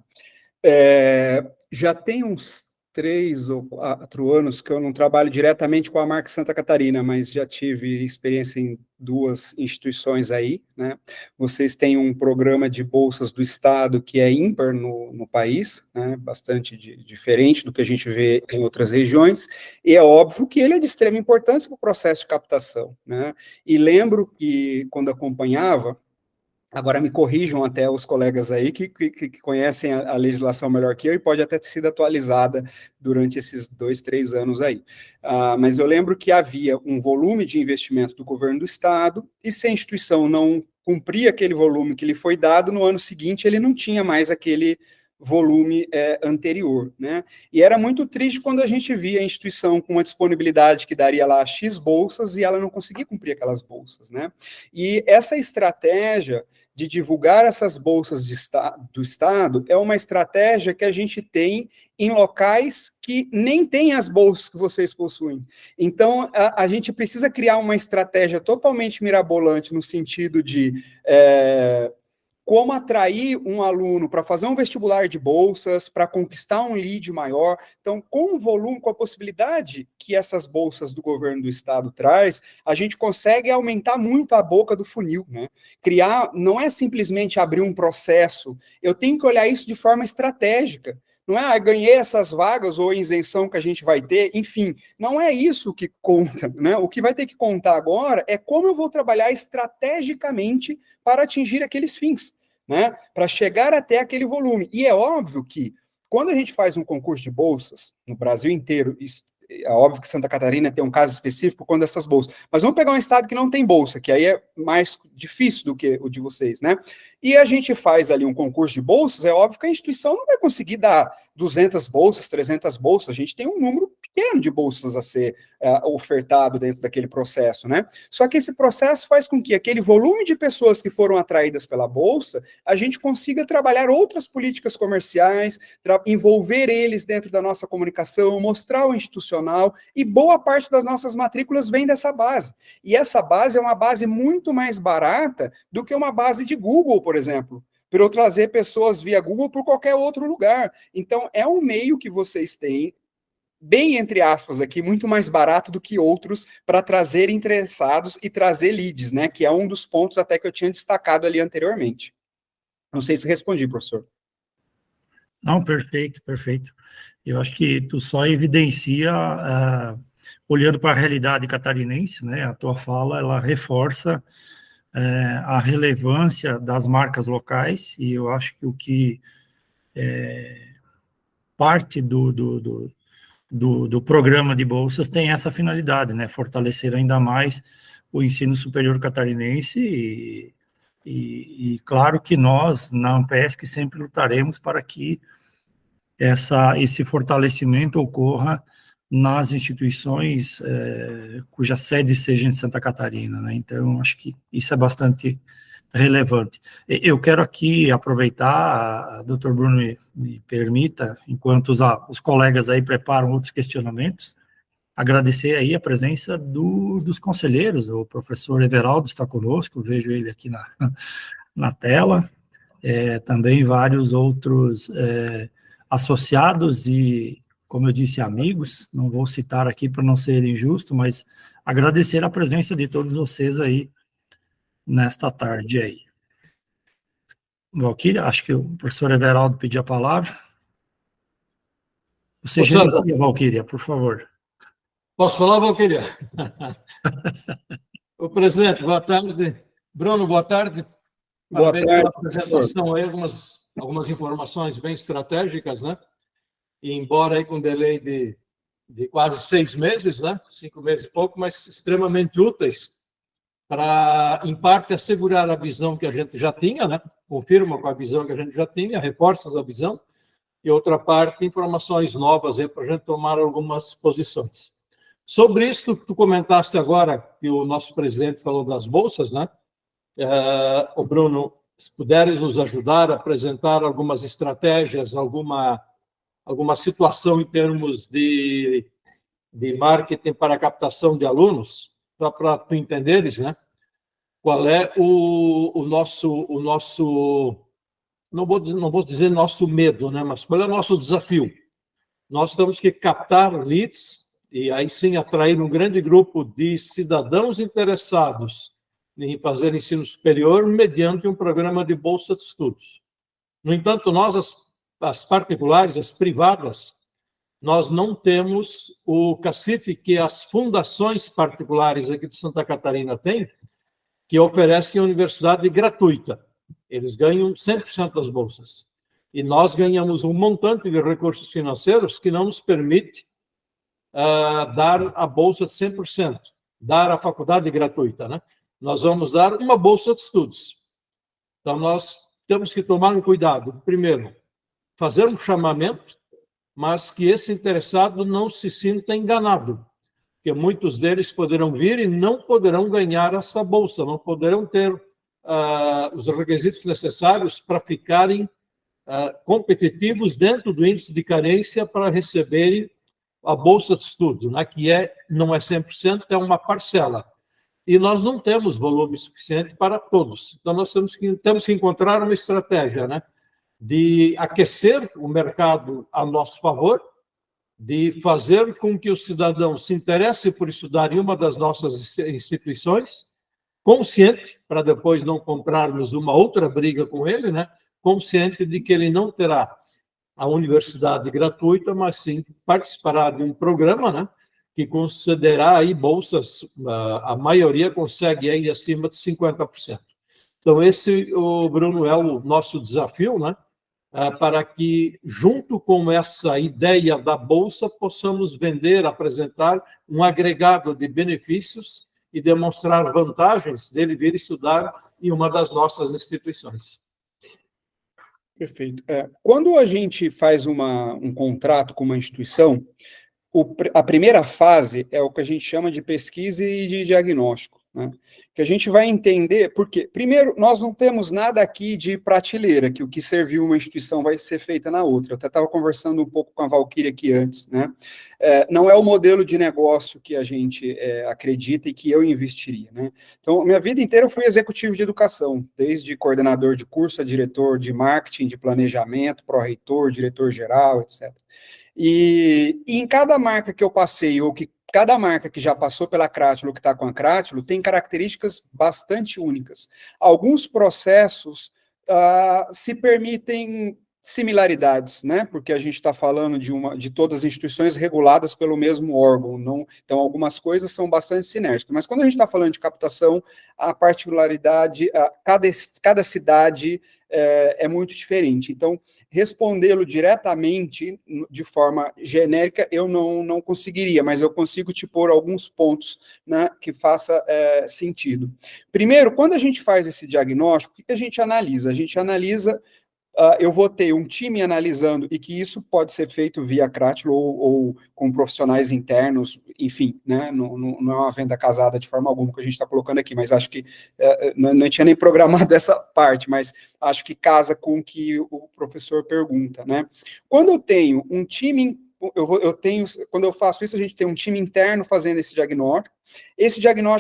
[SPEAKER 1] Já tem uns 3 ou 4 anos que eu não trabalho diretamente com a marca Santa Catarina, mas já tive experiência em 2 instituições aí, né? Vocês têm um programa de bolsas do Estado que é ímpar no país, né? Bastante diferente do que a gente vê em outras regiões, e é óbvio que ele é de extrema importância para o processo de captação, né? E lembro que, quando acompanhava, Agora me corrijam até os colegas aí que conhecem a legislação melhor que eu e pode até ter sido atualizada durante esses 2, 3 anos aí. Mas eu lembro que havia um volume de investimento do governo do estado e se a instituição não cumpria aquele volume que lhe foi dado, no ano seguinte ele não tinha mais aquele volume anterior, né? E era muito triste quando a gente via a instituição com uma disponibilidade que daria lá X bolsas e ela não conseguia cumprir aquelas bolsas, né? E essa estratégia de divulgar essas bolsas do Estado é uma estratégia que a gente tem em locais que nem tem as bolsas que vocês possuem. Então, a gente precisa criar uma estratégia totalmente mirabolante no sentido de como atrair um aluno para fazer um vestibular de bolsas, para conquistar um lead maior. Então, com o volume, com a possibilidade que essas bolsas do governo do estado traz, a gente consegue aumentar muito a boca do funil, né? Criar, não é simplesmente abrir um processo, eu tenho que olhar isso de forma estratégica. Não é, ganhei essas vagas ou isenção que a gente vai ter, enfim, não é isso que conta, né? O que vai ter que contar agora é como eu vou trabalhar estrategicamente para atingir aqueles fins, né? Para chegar até aquele volume. E é óbvio que, quando a gente faz um concurso de bolsas, no Brasil inteiro, é óbvio que Santa Catarina tem um caso específico quando essas bolsas, mas vamos pegar um estado que não tem bolsa, que aí é mais difícil do que o de vocês, né? E a gente faz ali um concurso de bolsas, é óbvio que a instituição não vai conseguir dar 200 bolsas, 300 bolsas, a gente tem um número pequeno de bolsas a ser ofertado dentro daquele processo, né? Só que esse processo faz com que aquele volume de pessoas que foram atraídas pela bolsa, a gente consiga trabalhar outras políticas comerciais, envolver eles dentro da nossa comunicação, mostrar o institucional, e boa parte das nossas matrículas vem dessa base. E essa base é uma base muito mais barata do que uma base de Google, por exemplo, para eu trazer pessoas via Google por qualquer outro lugar. Então, é um meio que vocês têm, bem entre aspas aqui, muito mais barato do que outros para trazer interessados e trazer leads, né? Que é um dos pontos até que eu tinha destacado ali anteriormente. Não sei se respondi, professor.
[SPEAKER 3] Não, perfeito, perfeito. Eu acho que tu só evidencia, olhando para a realidade catarinense, né? A tua fala, ela reforça a relevância das marcas locais, e eu acho que o que parte do programa de bolsas tem essa finalidade, né? Fortalecer ainda mais o ensino superior catarinense e claro que nós, na Ampesc, sempre lutaremos para que esse fortalecimento ocorra nas instituições cuja sede seja em Santa Catarina, né? Então, acho que isso é bastante relevante. Eu quero aqui aproveitar, Dr. Bruno me permita, enquanto os colegas aí preparam outros questionamentos, agradecer aí a presença dos conselheiros. O professor Everaldo está conosco, vejo ele aqui na tela, também vários outros associados e, como eu disse, amigos, não vou citar aqui para não ser injusto, mas agradecer a presença de todos vocês aí nesta tarde aí. Valquíria, acho que o professor Everaldo pediu a palavra. Você gerencia, Valquíria, por favor.
[SPEAKER 4] Posso falar, Valquíria? O presidente, boa tarde. Bruno, boa tarde.
[SPEAKER 1] Boa tarde.
[SPEAKER 4] Pela apresentação aí, algumas informações bem estratégicas, né? E embora aí com delay de quase 6 meses, né? 5 meses e pouco, mas extremamente úteis para, em parte, assegurar a visão que a gente já tinha, né? Confirma com a visão que a gente já tinha, reforça a visão, e outra parte, informações novas aí para a gente tomar algumas posições. Sobre isso, tu comentaste agora que o nosso presidente falou das bolsas, né? O Bruno, se puderes nos ajudar a apresentar algumas estratégias, alguma situação em termos de marketing para a captação de alunos, só para tu entenderes, né? Qual é o nosso, não vou dizer nosso medo, né? Mas qual é o nosso desafio? Nós temos que captar leads e aí sim atrair um grande grupo de cidadãos interessados em fazer ensino superior mediante um programa de bolsa de estudos. No entanto, nós, as particulares, as privadas, nós não temos o cacife que as fundações particulares aqui de Santa Catarina têm, que oferecem a universidade gratuita. Eles ganham 100% das bolsas. E nós ganhamos um montante de recursos financeiros que não nos permite dar a bolsa de 100%, dar a faculdade gratuita, né? Nós vamos dar uma bolsa de estudos. Então, nós temos que tomar um cuidado. Primeiro, fazer um chamamento, mas que esse interessado não se sinta enganado, porque muitos deles poderão vir e não poderão ganhar essa bolsa, não poderão ter os requisitos necessários para ficarem competitivos dentro do índice de carência para receberem a bolsa de estudo, né, que não é 100%, é uma parcela. E nós não temos volume suficiente para todos. Então, nós temos que encontrar uma estratégia, né, de aquecer o mercado a nosso favor, de fazer com que o cidadão se interesse por estudar em uma das nossas instituições, consciente, para depois não comprarmos uma outra briga com ele, né, consciente de que ele não terá a universidade gratuita, mas sim participará de um programa, né, que concederá aí bolsas, a maioria consegue aí acima de 50%. Então, esse, Bruno, é o nosso desafio, né, para que, junto com essa ideia da bolsa, possamos vender, apresentar um agregado de benefícios e demonstrar vantagens dele vir estudar em uma das nossas instituições.
[SPEAKER 1] Perfeito. Quando a gente faz um contrato com uma instituição, a primeira fase é o que a gente chama de pesquisa e de diagnóstico, né? Que a gente vai entender, porque, primeiro, nós não temos nada aqui de prateleira, que o que serviu uma instituição vai ser feita na outra. Eu até estava conversando um pouco com a Valquíria aqui antes, né? Não é o modelo de negócio que a gente acredita e que eu investiria, né? Então, minha vida inteira eu fui executivo de educação, desde coordenador de curso a diretor de marketing, de planejamento, pró-reitor, diretor-geral, etc. E em cada marca que eu passei, ou que cada marca que já passou pela Crátilo, ou que está com a Crátilo, tem características bastante únicas. Alguns processos se permitem similaridades, né? Porque a gente está falando de todas as instituições reguladas pelo mesmo órgão, não, então algumas coisas são bastante sinérgicas. Mas quando a gente está falando de captação, a particularidade, cada cidade é muito diferente. Então, respondê-lo diretamente, de forma genérica, eu não conseguiria, mas eu consigo te pôr alguns pontos, né, que faça sentido. Primeiro, quando a gente faz esse diagnóstico, o que a gente analisa? A gente analisa, eu vou ter um time analisando, e que isso pode ser feito via Crátilo ou com profissionais internos, enfim, né, não é uma venda casada de forma alguma que a gente está colocando aqui, mas acho que não tinha nem programado essa parte, mas acho que casa com o que o professor pergunta, né? Quando eu tenho um time, quando eu faço isso, a gente tem um time interno fazendo esse diagnóstico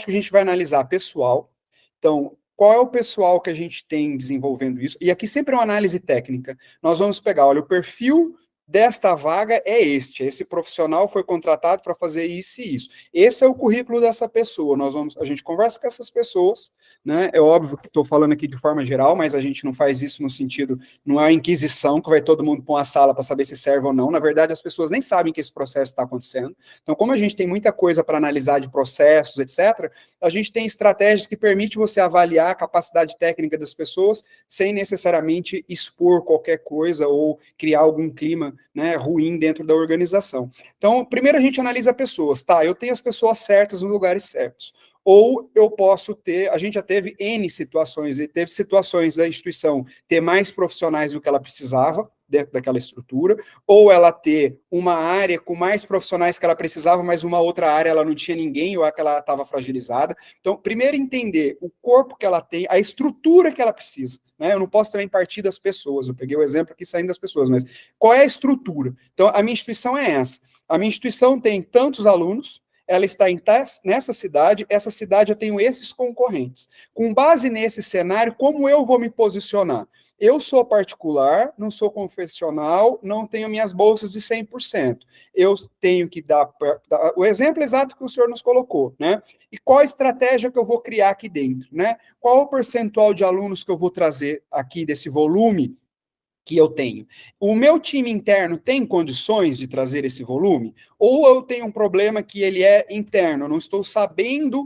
[SPEAKER 1] a gente vai analisar pessoal, então, qual é o pessoal que a gente tem desenvolvendo isso? E aqui sempre é uma análise técnica. Nós vamos pegar, olha, o perfil desta vaga é esse profissional foi contratado para fazer isso e isso. Esse é o currículo dessa pessoa. A gente conversa com essas pessoas, né? É óbvio que estou falando aqui de forma geral, mas a gente não faz isso no sentido, não é uma inquisição que vai todo mundo para uma sala para saber se serve ou não. Na verdade, as pessoas nem sabem que esse processo está acontecendo. Então, como a gente tem muita coisa para analisar de processos, etc., a gente tem estratégias que permitem você avaliar a capacidade técnica das pessoas sem necessariamente expor qualquer coisa ou criar algum clima, né, ruim dentro da organização. Então, primeiro a gente analisa pessoas, tá? Eu tenho as pessoas certas nos lugares certos. Ou eu posso ter, a gente já teve N situações, e teve situações da instituição ter mais profissionais do que ela precisava dentro daquela estrutura, ou ela ter uma área com mais profissionais que ela precisava, mas uma outra área ela não tinha ninguém, ou ela estava fragilizada. Então, primeiro entender o corpo que ela tem, a estrutura que ela precisa, né? Eu não posso também partir das pessoas, eu peguei o exemplo aqui saindo das pessoas, mas qual é a estrutura? Então, a minha instituição é essa. A minha instituição tem tantos alunos, ela está nessa cidade, essa cidade eu tenho esses concorrentes. Com base nesse cenário, como eu vou me posicionar? Eu sou particular, não sou confessional, não tenho minhas bolsas de 100%. Eu tenho que dar o exemplo exato que o senhor nos colocou, né? E qual a estratégia que eu vou criar aqui dentro, né? Qual o percentual de alunos que eu vou trazer aqui desse volume que eu tenho? O meu time interno tem condições de trazer esse volume? Ou eu tenho um problema que ele é interno, eu não estou sabendo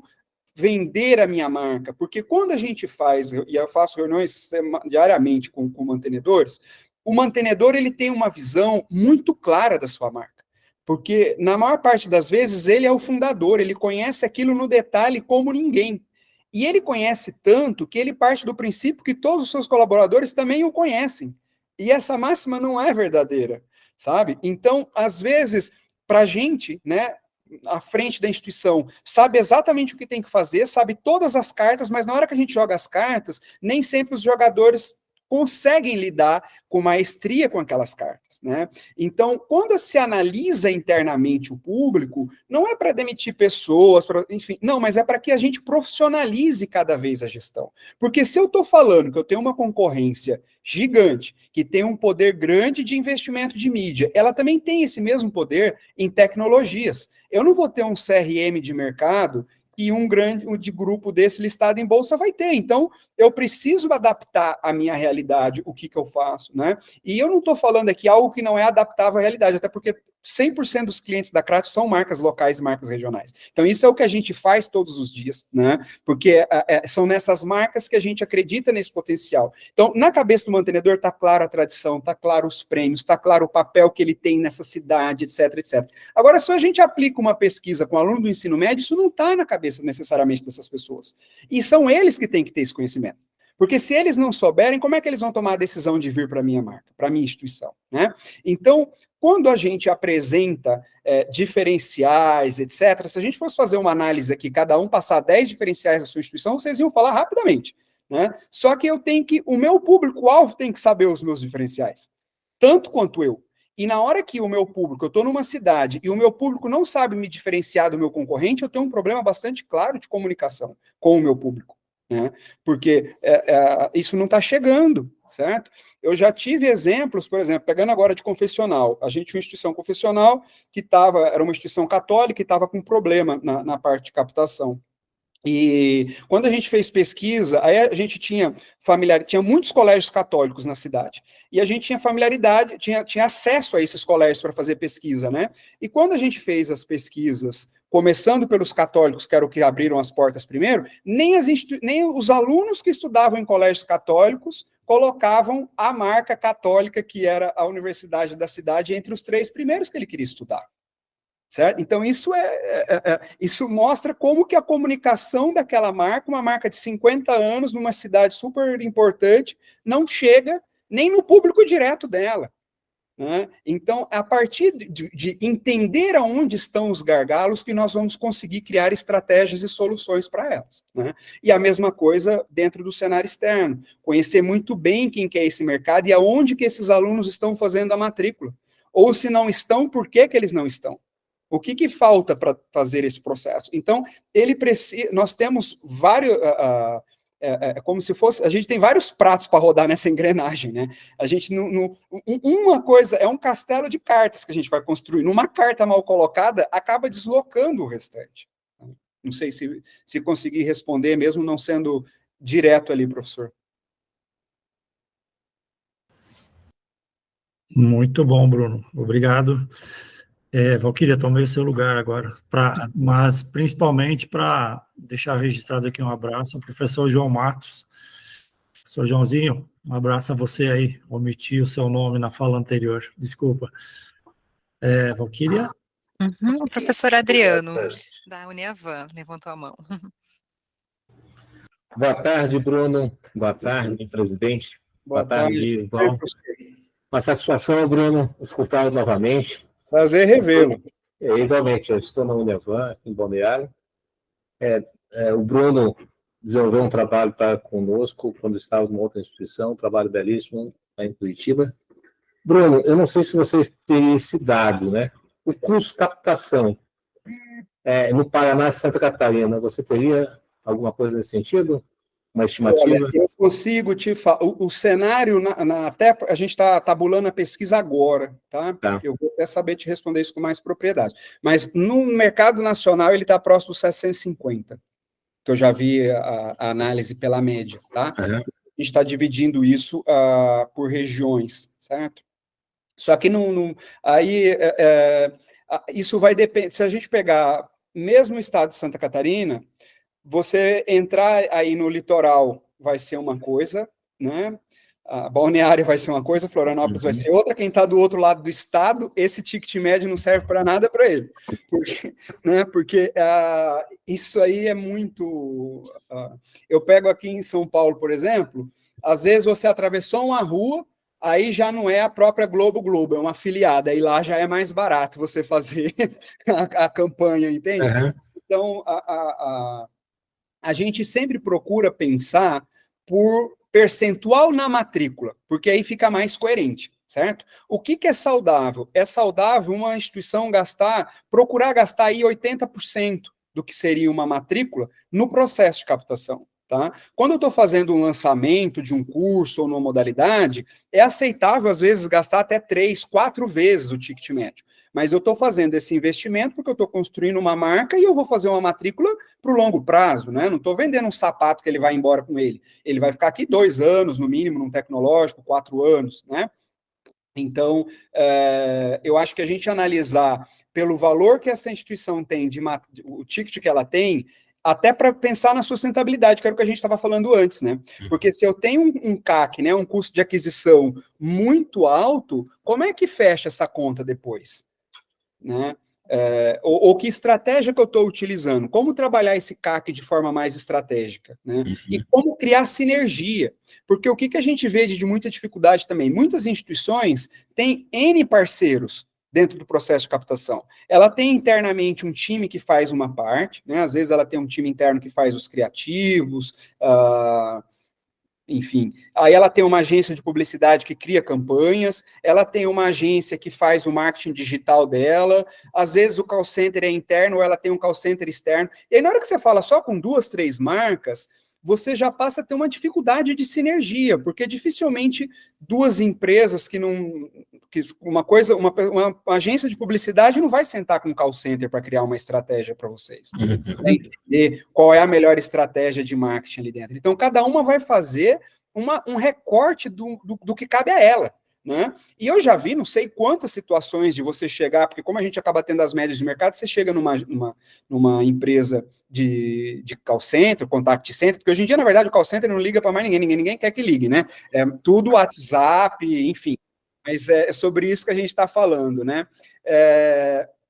[SPEAKER 1] vender a minha marca, porque quando a gente faz, e eu faço reuniões diariamente com mantenedores, o mantenedor ele tem uma visão muito clara da sua marca, porque na maior parte das vezes ele é o fundador, ele conhece aquilo no detalhe como ninguém, e ele conhece tanto que ele parte do princípio que todos os seus colaboradores também o conhecem, e essa máxima não é verdadeira, sabe? Então, às vezes, para a gente, né, à frente da instituição, sabe exatamente o que tem que fazer, sabe todas as cartas, mas na hora que a gente joga as cartas, nem sempre os jogadores conseguem lidar com maestria com aquelas cartas, né? Então, quando se analisa internamente o público, não é para demitir pessoas, enfim, não, mas é para que a gente profissionalize cada vez a gestão. Porque se eu estou falando que eu tenho uma concorrência gigante, que tem um poder grande de investimento de mídia, ela também tem esse mesmo poder em tecnologias. Eu não vou ter um CRM de mercado que um grupo desse listado em bolsa vai ter. Então, eu preciso adaptar a minha realidade, o que eu faço, né? E eu não estou falando aqui algo que não é adaptável à realidade, até porque 100% dos clientes da Kratos são marcas locais e marcas regionais. Então, isso é o que a gente faz todos os dias, né? Porque são nessas marcas que a gente acredita nesse potencial. Então, na cabeça do mantenedor está clara a tradição, está claro os prêmios, está claro o papel que ele tem nessa cidade, etc, etc. Agora, se a gente aplica uma pesquisa com aluno do ensino médio, isso não está na cabeça necessariamente dessas pessoas. E são eles que têm que ter esse conhecimento. Porque se eles não souberem, como é que eles vão tomar a decisão de vir para a minha marca, para a minha instituição, né? Então, quando a gente apresenta diferenciais, etc., se a gente fosse fazer uma análise aqui, cada um passar 10 diferenciais da sua instituição, vocês iam falar rapidamente, né? Só que o meu público-alvo tem que saber os meus diferenciais, tanto quanto eu. E na hora que o meu público, eu estou numa cidade, e o meu público não sabe me diferenciar do meu concorrente, eu tenho um problema bastante claro de comunicação com o meu público, né? Porque isso não está chegando, certo? Eu já tive exemplos, por exemplo, pegando agora de confessional, a gente tinha uma instituição confessional que era uma instituição católica e estava com problema na parte de captação. E quando a gente fez pesquisa, aí a gente tinha muitos colégios católicos na cidade, e a gente tinha familiaridade, tinha acesso a esses colégios para fazer pesquisa, né? E quando a gente fez as pesquisas, começando pelos católicos, que eram o que abriram as portas primeiro, nem os alunos que estudavam em colégios católicos colocavam a marca católica, que era a universidade da cidade, entre os 3 primeiros que ele queria estudar. Certo? Então, isso mostra como que a comunicação daquela marca, uma marca de 50 anos, numa cidade super importante, não chega nem no público direto dela, né? Então, a partir de entender aonde estão os gargalos, que nós vamos conseguir criar estratégias e soluções para elas, né? E a mesma coisa dentro do cenário externo, conhecer muito bem quem que é esse mercado e aonde que esses alunos estão fazendo a matrícula, ou se não estão, por que eles não estão? O que falta para fazer esse processo? Então, nós temos vários, como se fosse, a gente tem vários pratos para rodar nessa engrenagem, né? A gente, uma coisa, é um castelo de cartas que a gente vai construir. Numa carta mal colocada, acaba deslocando o restante. Não sei se consegui responder, mesmo não sendo direto ali, professor.
[SPEAKER 3] Muito bom, Bruno. Obrigado. Valquíria, tomei o seu lugar agora, mas principalmente para deixar registrado aqui um abraço ao professor João Matos. Professor Joãozinho, um abraço a você aí, omiti o seu nome na fala anterior, desculpa. Valquíria?
[SPEAKER 2] O professor Adriano, da Uniavan, levantou a mão.
[SPEAKER 5] Boa tarde, Bruno. Boa tarde, presidente. Boa tarde, Ivan. Uma satisfação, Bruno, escutá-lo novamente.
[SPEAKER 1] Prazer revê-lo.
[SPEAKER 5] Igualmente, eu estou na Uniavan, em Balneário. O Bruno desenvolveu um trabalho conosco quando estava em outra instituição, um trabalho belíssimo lá em Curitiba. Bruno, eu não sei se vocês têm esse dado, né? O custo de captação no Paraná e Santa Catarina, você teria alguma coisa nesse sentido? Uma estimativa?
[SPEAKER 1] Olha, eu consigo te falar. O cenário, até a gente está tabulando a pesquisa agora, tá? Eu vou até saber te responder isso com mais propriedade. Mas no mercado nacional ele está próximo dos 750, que eu já vi a análise pela média, tá?
[SPEAKER 5] Uhum.
[SPEAKER 1] A gente está dividindo isso por regiões, certo? Só que aí isso vai depender. Se a gente pegar mesmo o estado de Santa Catarina, você entrar aí no litoral vai ser uma coisa, né? A Balneário vai ser uma coisa, Florianópolis vai ser outra, quem está do outro lado do estado, esse ticket médio não serve para nada para ele, porque, né, porque isso aí é muito... eu pego aqui em São Paulo, por exemplo, às vezes você atravessou uma rua, aí já não é a própria Globo, é uma afiliada, aí lá já é mais barato você fazer a campanha, entende?
[SPEAKER 5] Uhum.
[SPEAKER 1] Então, a gente sempre procura pensar por percentual na matrícula, porque aí fica mais coerente, certo? O que é saudável? É saudável uma instituição procurar gastar aí 80% do que seria uma matrícula no processo de captação, tá? Quando eu estou fazendo um lançamento de um curso ou numa modalidade, é aceitável, às vezes, gastar até 3, 4 vezes o ticket médio. Mas eu estou fazendo esse investimento porque eu estou construindo uma marca e eu vou fazer uma matrícula para o longo prazo, né? Não estou vendendo um sapato que ele vai embora com ele. Ele vai ficar aqui 2 anos, no mínimo, num tecnológico, 4 anos, né? Então, eu acho que a gente analisar pelo valor que essa instituição tem, o ticket que ela tem, até para pensar na sustentabilidade, que era o que a gente estava falando antes, né? Porque se eu tenho um CAC, né, um custo de aquisição muito alto, como é que fecha essa conta depois? Né? Ou que estratégia que eu estou utilizando? Como trabalhar esse CAC de forma mais estratégica? Né? E como criar sinergia? Porque o que a gente vê de muita dificuldade também? Muitas instituições têm N parceiros dentro do processo de captação. Ela tem internamente um time que faz uma parte, né? Às vezes ela tem um time interno que faz os criativos, enfim, aí ela tem uma agência de publicidade que cria campanhas, ela tem uma agência que faz o marketing digital dela, às vezes o call center é interno, ou ela tem um call center externo, e aí na hora que você fala só com 2, 3 marcas, você já passa a ter uma dificuldade de sinergia, porque dificilmente 2 empresas uma agência de publicidade não vai sentar com um call center para criar uma estratégia para vocês, para entender qual é a melhor estratégia de marketing ali dentro. Então, cada uma vai fazer um recorte do que cabe a ela, né? E eu já vi, não sei quantas situações de você chegar, porque como a gente acaba tendo as médias de mercado, você chega numa empresa de call center, contact center, porque hoje em dia, na verdade, o call center não liga para mais ninguém quer que ligue, né? É tudo WhatsApp, enfim. Mas é sobre isso que a gente está falando, né?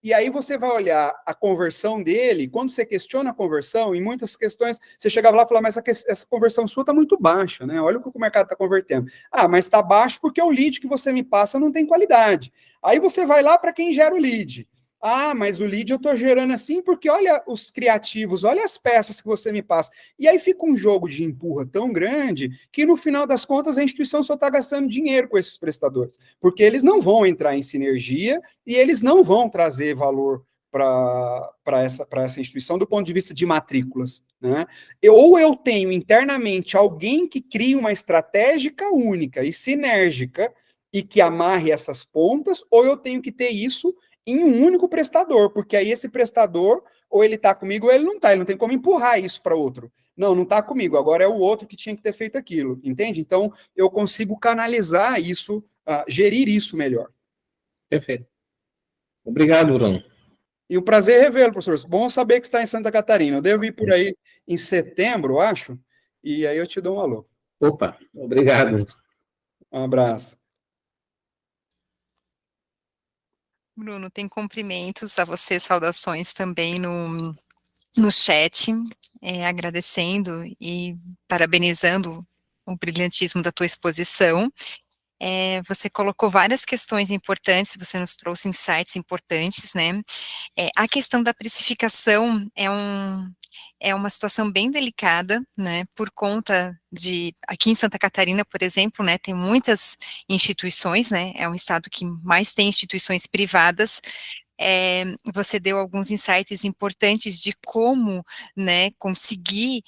[SPEAKER 1] E aí você vai olhar a conversão dele, quando você questiona a conversão, em muitas questões, você chegava lá e falava, mas essa conversão sua está muito baixa, né? Olha o que o mercado está convertendo. Ah, mas está baixo porque o lead que você me passa não tem qualidade. Aí você vai lá para quem gera o lead. Ah, mas o lead eu estou gerando assim porque olha os criativos, olha as peças que você me passa. E aí fica um jogo de empurra tão grande que no final das contas a instituição só está gastando dinheiro com esses prestadores, porque eles não vão entrar em sinergia e eles não vão trazer valor para essa instituição do ponto de vista de matrículas, né? Ou eu tenho internamente alguém que crie uma estratégica única e sinérgica e que amarre essas pontas, ou eu tenho que ter isso em um único prestador, porque aí esse prestador, ou ele está comigo ou ele não tem como empurrar isso para outro. Não está comigo, agora é o outro que tinha que ter feito aquilo, entende? Então, eu consigo canalizar isso, gerir isso melhor.
[SPEAKER 5] Perfeito. Obrigado, Bruno.
[SPEAKER 1] E o prazer é revê-lo, professor. Bom saber que está em Santa Catarina. Eu devo ir por aí em setembro, acho, e aí eu te dou um alô.
[SPEAKER 5] Opa, obrigado.
[SPEAKER 1] Um abraço.
[SPEAKER 2] Bruno, tem cumprimentos a você, saudações também no chat, agradecendo e parabenizando o brilhantismo da tua exposição. Você colocou várias questões importantes, você nos trouxe insights importantes, né? A questão da precificação é uma situação bem delicada, né, por conta de, aqui em Santa Catarina, por exemplo, né, tem muitas instituições, né, é um estado que mais tem instituições privadas. Você deu alguns insights importantes de como, né, conseguir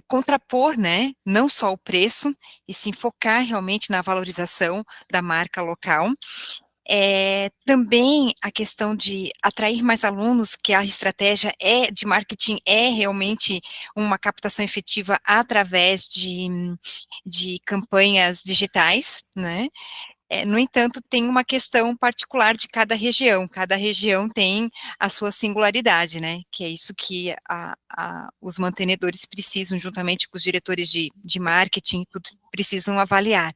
[SPEAKER 2] contrapor, né, não só o preço, e se focar realmente na valorização da marca local. Também a questão de atrair mais alunos, que a estratégia de marketing é realmente uma captação efetiva através de campanhas digitais, né? No entanto, tem uma questão particular de cada região tem a sua singularidade, né, que é isso que os mantenedores precisam, juntamente com os diretores de marketing, precisam avaliar,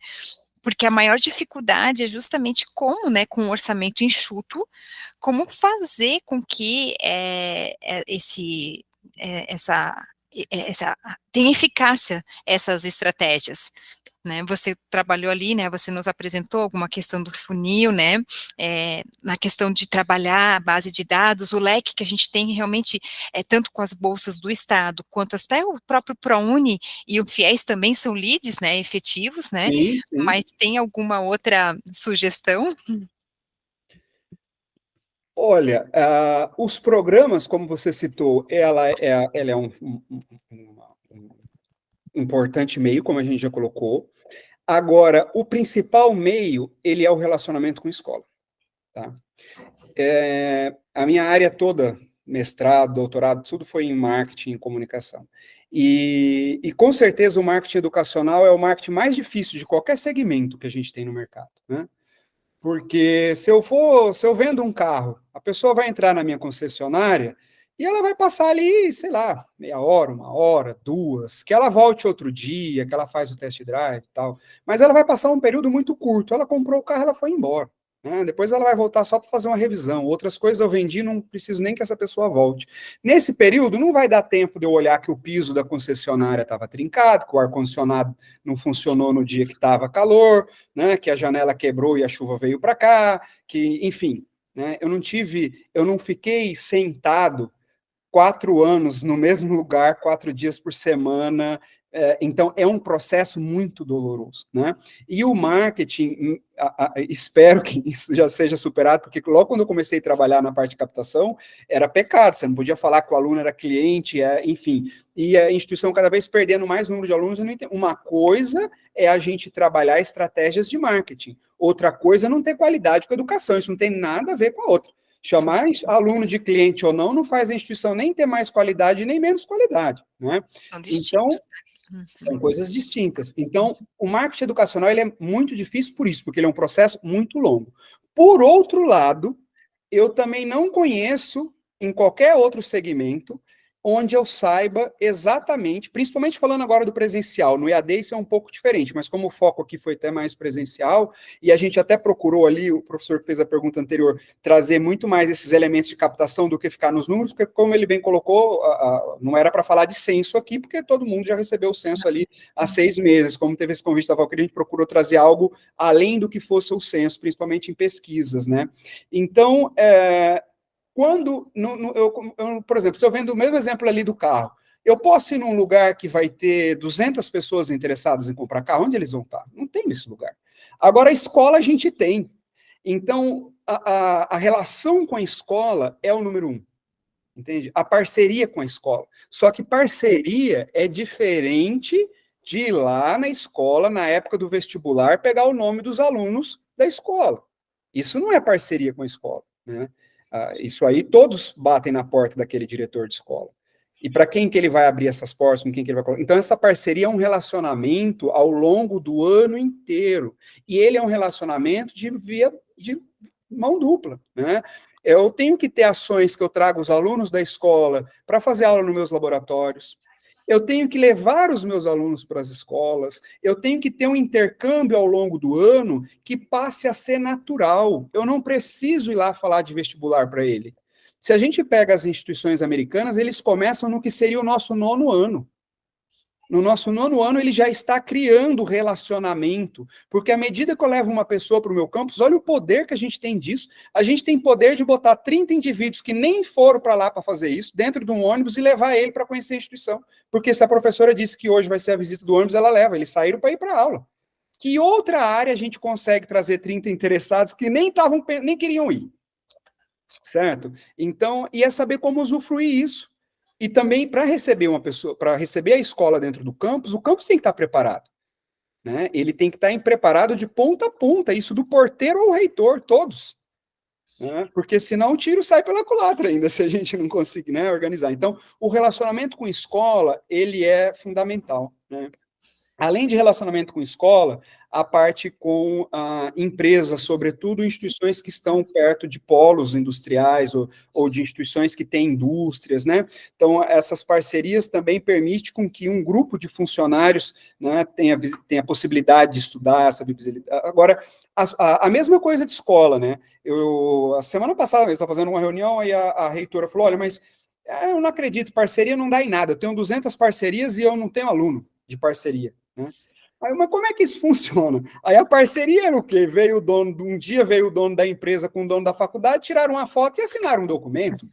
[SPEAKER 2] porque a maior dificuldade é justamente como, né, com um orçamento enxuto, como fazer com que tenha eficácia essas estratégias, né? Você trabalhou ali, né? Você nos apresentou alguma questão do funil, né? Na questão de trabalhar a base de dados, o leque que a gente tem realmente tanto com as bolsas do Estado, quanto até o próprio ProUni e o FIES também são leads, né? Efetivos, né?
[SPEAKER 1] Sim, sim.
[SPEAKER 2] Mas tem alguma outra sugestão?
[SPEAKER 1] Olha, os programas, como você citou, ela é um importante meio, como a gente já colocou. Agora, o principal meio, ele é o relacionamento com a escola, tá? A minha área toda, mestrado, doutorado, tudo foi em marketing e comunicação. E com certeza o marketing educacional é o marketing mais difícil de qualquer segmento que a gente tem no mercado, né? Porque se eu vendo um carro, a pessoa vai entrar na minha concessionária e ela vai passar ali, sei lá, meia hora, 1 hora, 2, que ela volte outro dia, que ela faz o test drive e tal. Mas ela vai passar um período muito curto. Ela comprou o carro, ela foi embora, né? Depois ela vai voltar só para fazer uma revisão. Outras coisas eu vendi, não preciso nem que essa pessoa volte. Nesse período, não vai dar tempo de eu olhar que o piso da concessionária estava trincado, que o ar-condicionado não funcionou no dia que estava calor, né, que a janela quebrou e a chuva veio para cá, que, enfim, né, eu não fiquei sentado 4 anos no mesmo lugar, 4 dias por semana, então é um processo muito doloroso, né? E o marketing, espero que isso já seja superado, porque logo quando eu comecei a trabalhar na parte de captação, era pecado, você não podia falar que o aluno era cliente, enfim, e a instituição cada vez perdendo mais número de alunos. Eu não entendo. Uma coisa é a gente trabalhar estratégias de marketing, outra coisa é não ter qualidade com a educação, isso não tem nada a ver com a outra. Chamar aluno de cliente ou não faz a instituição nem ter mais qualidade nem menos qualidade, né? Então, são coisas distintas. Então, o marketing educacional ele é muito difícil por isso, porque ele é um processo muito longo. Por outro lado, eu também não conheço em qualquer outro segmento onde eu saiba exatamente, principalmente falando agora do presencial, no EAD isso é um pouco diferente, mas como o foco aqui foi até mais presencial, e a gente até procurou ali, o professor que fez a pergunta anterior, trazer muito mais esses elementos de captação do que ficar nos números, porque como ele bem colocou, não era para falar de censo aqui, porque todo mundo já recebeu o censo ali há 6 meses, como teve esse convite da Valquíria, a gente procurou trazer algo além do que fosse o censo, principalmente em pesquisas, né? Então, quando, por exemplo, se eu vendo o mesmo exemplo ali do carro, eu posso ir num lugar que vai ter 200 pessoas interessadas em comprar carro, onde eles vão estar? Não tem esse lugar. Agora, a escola a gente tem. Então, a relação com a escola é o número 1, entende? A parceria com a escola. Só que parceria é diferente de ir lá na escola, na época do vestibular, pegar o nome dos alunos da escola. Isso não é parceria com a escola, né? Isso aí, todos batem na porta daquele diretor de escola. E para quem que ele vai abrir essas portas, com quem que ele vai colocar? Então, essa parceria é um relacionamento ao longo do ano inteiro. E ele é um relacionamento de mão dupla, né? Eu tenho que ter ações que eu trago os alunos da escola para fazer aula nos meus laboratórios. Eu tenho que levar os meus alunos para as escolas, eu tenho que ter um intercâmbio ao longo do ano que passe a ser natural. Eu não preciso ir lá falar de vestibular para ele. Se a gente pega as instituições americanas, eles começam no que seria o nosso 9º ano. No nosso 9º ano, ele já está criando relacionamento, porque à medida que eu levo uma pessoa para o meu campus, olha o poder que a gente tem disso. A gente tem poder de botar 30 indivíduos que nem foram para lá para fazer isso, dentro de um ônibus e levar ele para conhecer a instituição. Porque se a professora disse que hoje vai ser a visita do ônibus, ela leva, eles saíram para ir para a aula. Que outra área a gente consegue trazer 30 interessados que nem queriam ir? Certo? Então, e é saber como usufruir isso. E também, para receber uma pessoa, para receber a escola dentro do campus, o campus tem que estar preparado, né? Ele tem que estar preparado de ponta a ponta, isso do porteiro ao reitor, todos. Né? Porque senão o tiro sai pela culatra ainda, se a gente não conseguir, né, organizar. Então, o relacionamento com a escola, ele é fundamental, né? além de relacionamento com escola, a parte com empresas, sobretudo instituições que estão perto de polos industriais ou de instituições que têm indústrias, né? Então, essas parcerias também permitem com que um grupo de funcionários, né, tenha a possibilidade de estudar essa visibilidade. Agora, a mesma coisa de escola, né? A semana passada eu estava fazendo uma reunião, aí a reitora falou, olha, mas eu não acredito, parceria não dá em nada, eu tenho 200 parcerias e eu não tenho aluno de parceria, né? Aí, mas como é que isso funciona? Aí a parceria era o quê? Um dia veio o dono da empresa com o dono da faculdade, tiraram uma foto e assinaram um documento.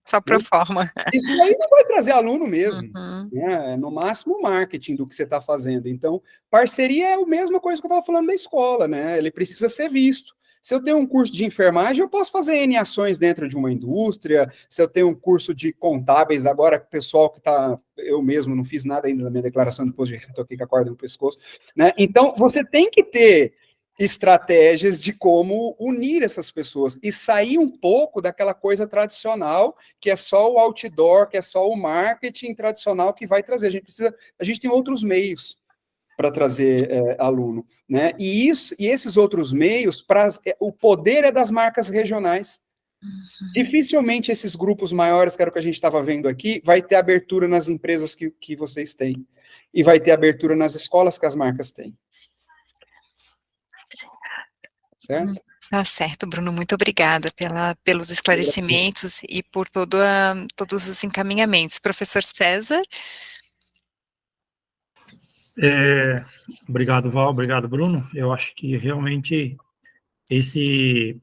[SPEAKER 2] Só pro forma.
[SPEAKER 1] Isso aí não vai trazer aluno mesmo.
[SPEAKER 2] Uhum.
[SPEAKER 1] Né? É no máximo marketing do que você está fazendo. Então, parceria é a mesma coisa que eu estava falando da escola, né? Ele precisa ser visto. Se eu tenho um curso de enfermagem, eu posso fazer N ações dentro de uma indústria. Se eu tenho um curso de contábeis, agora, pessoal que está... Eu mesmo não fiz nada ainda na minha declaração de imposto de renda, estou aqui com a corda no pescoço. Né? Então, você tem que ter estratégias de como unir essas pessoas e sair um pouco daquela coisa tradicional, que é só o outdoor, que é só o marketing tradicional que vai trazer. A gente tem outros meios para trazer aluno, né? E esses outros meios, o poder é das marcas regionais. Dificilmente esses grupos maiores, que era o que a gente estava vendo aqui, vai ter abertura nas empresas que vocês têm. E vai ter abertura nas escolas que as marcas têm. Certo?
[SPEAKER 2] Tá certo, Bruno, muito obrigada pelos esclarecimentos e por todos os encaminhamentos. Professor César?
[SPEAKER 3] Obrigado, Val, obrigado, Bruno. Eu acho que realmente esse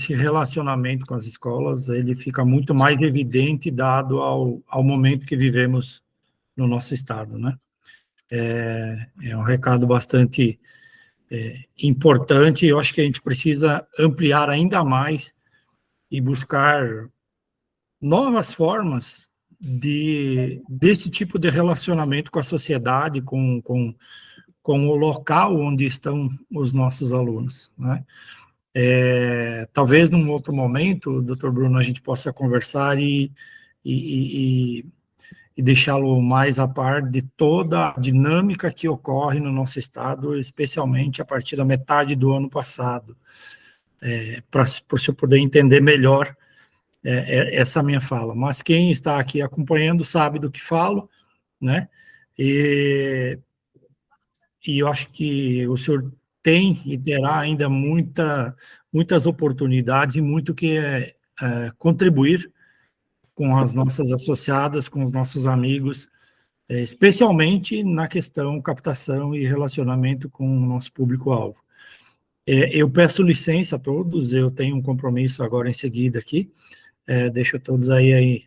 [SPEAKER 3] relacionamento com as escolas, ele fica muito mais evidente dado ao momento que vivemos no nosso estado, né? É um recado bastante importante, eu acho que a gente precisa ampliar ainda mais e buscar novas formas desse tipo de relacionamento com a sociedade, com o local onde estão os nossos alunos, né? Talvez num outro momento, doutor Bruno, a gente possa conversar e deixá-lo mais a par de toda a dinâmica que ocorre no nosso estado, especialmente a partir da metade do ano passado, para o senhor poder entender melhor essa minha fala. Mas quem está aqui acompanhando sabe do que falo, né? E eu acho que o senhor tem e terá ainda muitas oportunidades e muito que contribuir com as nossas associadas, com os nossos amigos, especialmente na questão captação e relacionamento com o nosso público-alvo. Eu peço licença a todos, eu tenho um compromisso agora em seguida aqui, deixo todos aí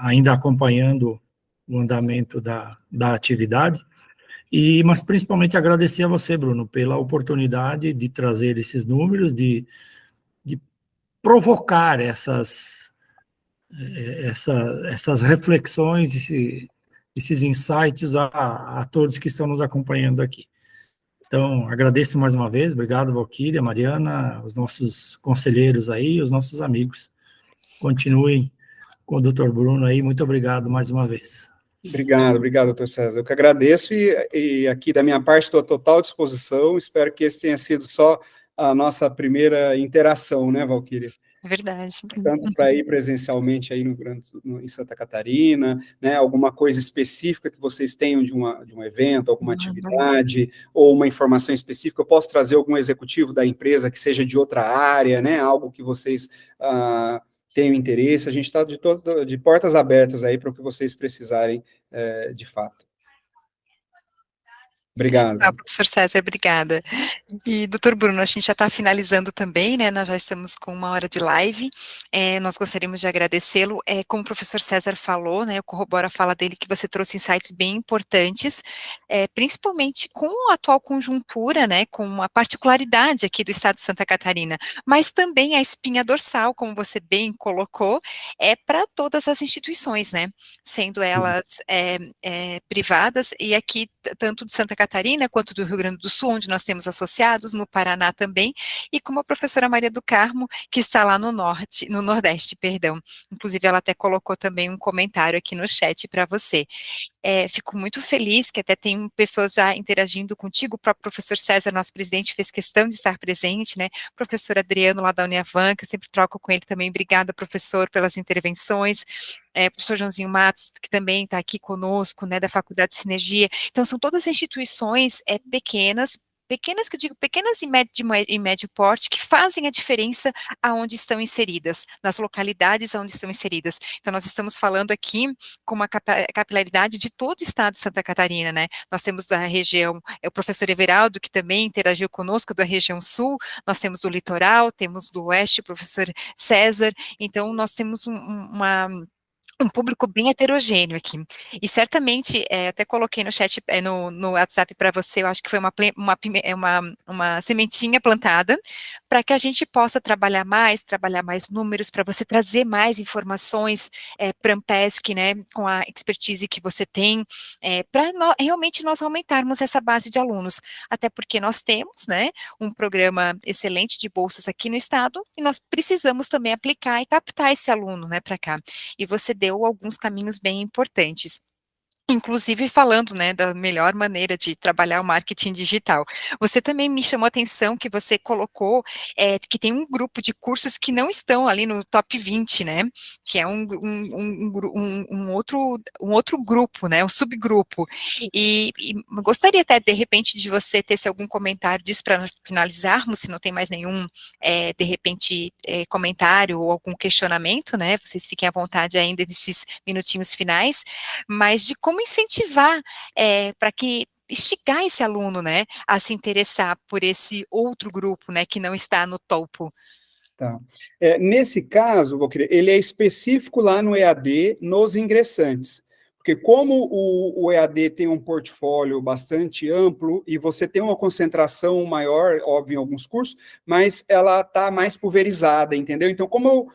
[SPEAKER 3] ainda acompanhando o andamento da atividade, mas principalmente agradecer a você, Bruno, pela oportunidade de trazer esses números, de provocar essas reflexões, esses insights a todos que estão nos acompanhando aqui. Então, agradeço mais uma vez, obrigado, Valquíria, Mariana, os nossos conselheiros aí, os nossos amigos. Continuem com o doutor Bruno aí, muito obrigado mais uma vez.
[SPEAKER 1] Obrigado, doutor César. Eu que agradeço e aqui da minha parte estou à total disposição, espero que esse tenha sido só a nossa primeira interação, né, Valquíria?
[SPEAKER 2] É verdade.
[SPEAKER 1] Tanto para ir presencialmente aí em Santa Catarina, né, alguma coisa específica que vocês tenham de um evento, alguma atividade, ou uma informação específica, eu posso trazer algum executivo da empresa que seja de outra área, né, algo que vocês tenham interesse, a gente está de portas abertas aí para o que vocês precisarem de fato. Obrigado.
[SPEAKER 2] Professor César, obrigada. E, doutor Bruno, a gente já está finalizando também, né, nós já estamos com 1 hora de live, nós gostaríamos de agradecê-lo, como o professor César falou, né, eu corroboro a fala dele que você trouxe insights bem importantes, principalmente com a atual conjuntura, né, com a particularidade aqui do estado de Santa Catarina, mas também a espinha dorsal, como você bem colocou, para todas as instituições, né, sendo elas privadas, e aqui, tanto de Santa Catarina, quanto do Rio Grande do Sul, onde nós temos associados, no Paraná também, e como a professora Maria do Carmo, que está lá no Nordeste, perdão. Inclusive, ela até colocou também um comentário aqui no chat para você. Fico muito feliz que até tem pessoas já interagindo contigo, o próprio professor César, nosso presidente, fez questão de estar presente, né, professor Adriano lá da Uniavan, que eu sempre troco com ele também, obrigada, professor, pelas intervenções, professor Joãozinho Matos, que também está aqui conosco, né, da Faculdade de Sinergia. Então, são todas instituições pequenas que eu digo, pequenas e médio porte, que fazem a diferença aonde estão inseridas, nas localidades aonde estão inseridas. Então, nós estamos falando aqui com uma capilaridade de todo o estado de Santa Catarina, né? Nós temos a região, o professor Everaldo, que também interagiu conosco, da região sul, nós temos do litoral, temos do oeste, o professor César, então nós temos um público bem heterogêneo aqui, e certamente, até coloquei no chat, no WhatsApp para você, eu acho que foi uma sementinha plantada, para que a gente possa trabalhar mais números, para você trazer mais informações para a Ampesc, né, com a expertise que você tem, para realmente nós aumentarmos essa base de alunos, até porque nós temos, né, um programa excelente de bolsas aqui no estado, e nós precisamos também aplicar e captar esse aluno, né, para cá, e você deu alguns caminhos bem importantes. Inclusive falando, né, da melhor maneira de trabalhar o marketing digital. Você também me chamou a atenção que você colocou que tem um grupo de cursos que não estão ali no top 20, né, que é um outro grupo, né, um subgrupo, e gostaria até, de repente, de você ter algum comentário disso para finalizarmos, se não tem mais nenhum, de repente, comentário ou algum questionamento, né, vocês fiquem à vontade ainda nesses minutinhos finais, mas de como incentivar para que instigar esse aluno, né, a se interessar por esse outro grupo, né, que não está no topo.
[SPEAKER 1] Tá. Nesse caso, ele é específico lá no EAD, nos ingressantes, porque como o EAD tem um portfólio bastante amplo e você tem uma concentração maior, óbvio, em alguns cursos, mas ela está mais pulverizada, entendeu? Então, como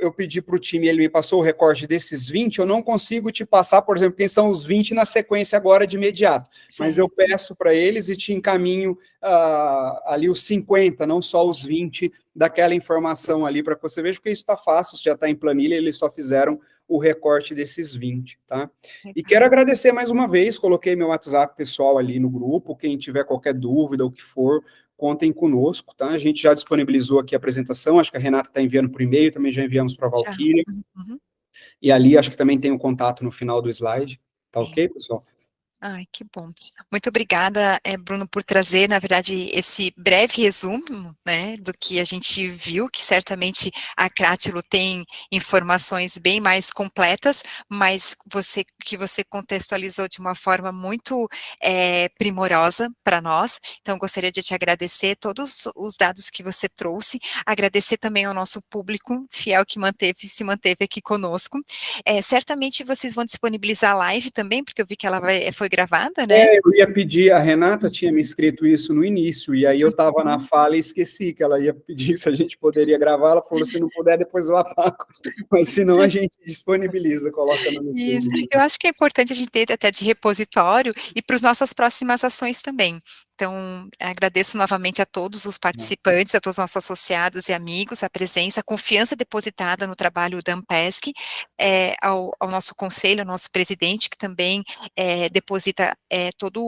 [SPEAKER 1] eu pedi para o time, ele me passou o recorte desses 20, eu não consigo te passar, por exemplo, quem são os 20 na sequência agora de imediato, mas eu peço para eles e te encaminho ali os 50, não só os 20 daquela informação ali para que você veja, porque isso está fácil, já está em planilha, eles só fizeram o recorte desses 20, tá? E quero agradecer mais uma vez, coloquei meu WhatsApp pessoal ali no grupo, quem tiver qualquer dúvida, o que for, contem conosco, tá? A gente já disponibilizou aqui a apresentação, acho que a Renata está enviando por e-mail, também já enviamos para a Valquíria, e ali acho que também tem o contato no final do slide, tá ok, pessoal?
[SPEAKER 2] Ai, que bom. Muito obrigada, Bruno, por trazer, na verdade, esse breve resumo, né, do que a gente viu, que certamente a Crátilo tem informações bem mais completas, mas que você contextualizou de uma forma muito primorosa para nós, então gostaria de te agradecer todos os dados que você trouxe, agradecer também ao nosso público fiel que se manteve aqui conosco, certamente vocês vão disponibilizar a live também, porque eu vi que ela foi gravada, né?
[SPEAKER 1] Eu ia pedir, a Renata tinha me escrito isso no início, e aí eu estava na fala e esqueci que ela ia pedir se a gente poderia gravar, ela falou, se não puder, depois eu apago, mas senão a gente disponibiliza, coloca no YouTube.
[SPEAKER 2] Isso, eu acho que é importante a gente ter até de repositório e para as nossas próximas ações também. Então, agradeço novamente a todos os participantes, a todos os nossos associados e amigos, a presença, a confiança depositada no trabalho da Ampesc, ao nosso conselho, ao nosso presidente, que também deposita toda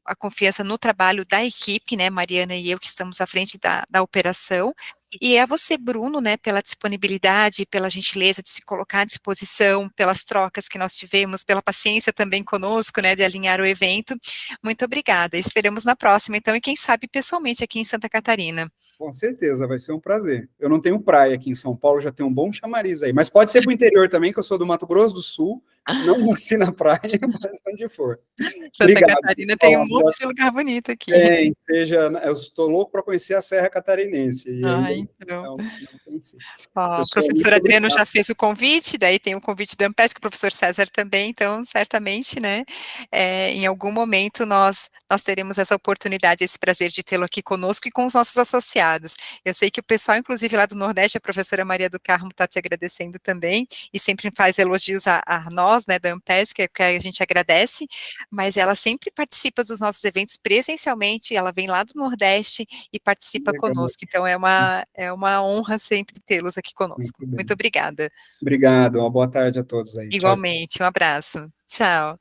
[SPEAKER 2] a confiança no trabalho da equipe, né, Mariana e eu, que estamos à frente da operação, e a você, Bruno, né, pela disponibilidade, pela gentileza de se colocar à disposição, pelas trocas que nós tivemos, pela paciência também conosco, né, de alinhar o evento. Muito obrigada. Esperamos na próxima, então, e quem sabe pessoalmente aqui em Santa Catarina.
[SPEAKER 1] Com certeza, vai ser um prazer. Eu não tenho praia aqui em São Paulo, já tenho um bom chamariz aí, mas pode ser para o interior também, que eu sou do Mato Grosso do Sul, não nasci na praia, mas onde for.
[SPEAKER 2] Santa
[SPEAKER 1] Obrigado,
[SPEAKER 2] Catarina tem um monte de lugar bonito aqui.
[SPEAKER 1] Eu estou louco para conhecer a Serra Catarinense. E
[SPEAKER 2] então.
[SPEAKER 1] Não conheci.
[SPEAKER 2] O professor Adriano já fez o convite, daí tem o convite da Ampesc, o professor César também, então, certamente, né, em algum momento nós teremos essa oportunidade, esse prazer de tê-lo aqui conosco e com os nossos associados. Eu sei que o pessoal, inclusive lá do Nordeste, a professora Maria do Carmo está te agradecendo também, e sempre faz elogios a nós, né, da Ampesc, que a gente agradece, mas ela sempre participa dos nossos eventos presencialmente, ela vem lá do Nordeste e participa conosco, então é uma honra sempre tê-los aqui conosco. Muito obrigada.
[SPEAKER 1] Obrigado, uma boa tarde a todos aí.
[SPEAKER 2] Igualmente, um abraço. Tchau.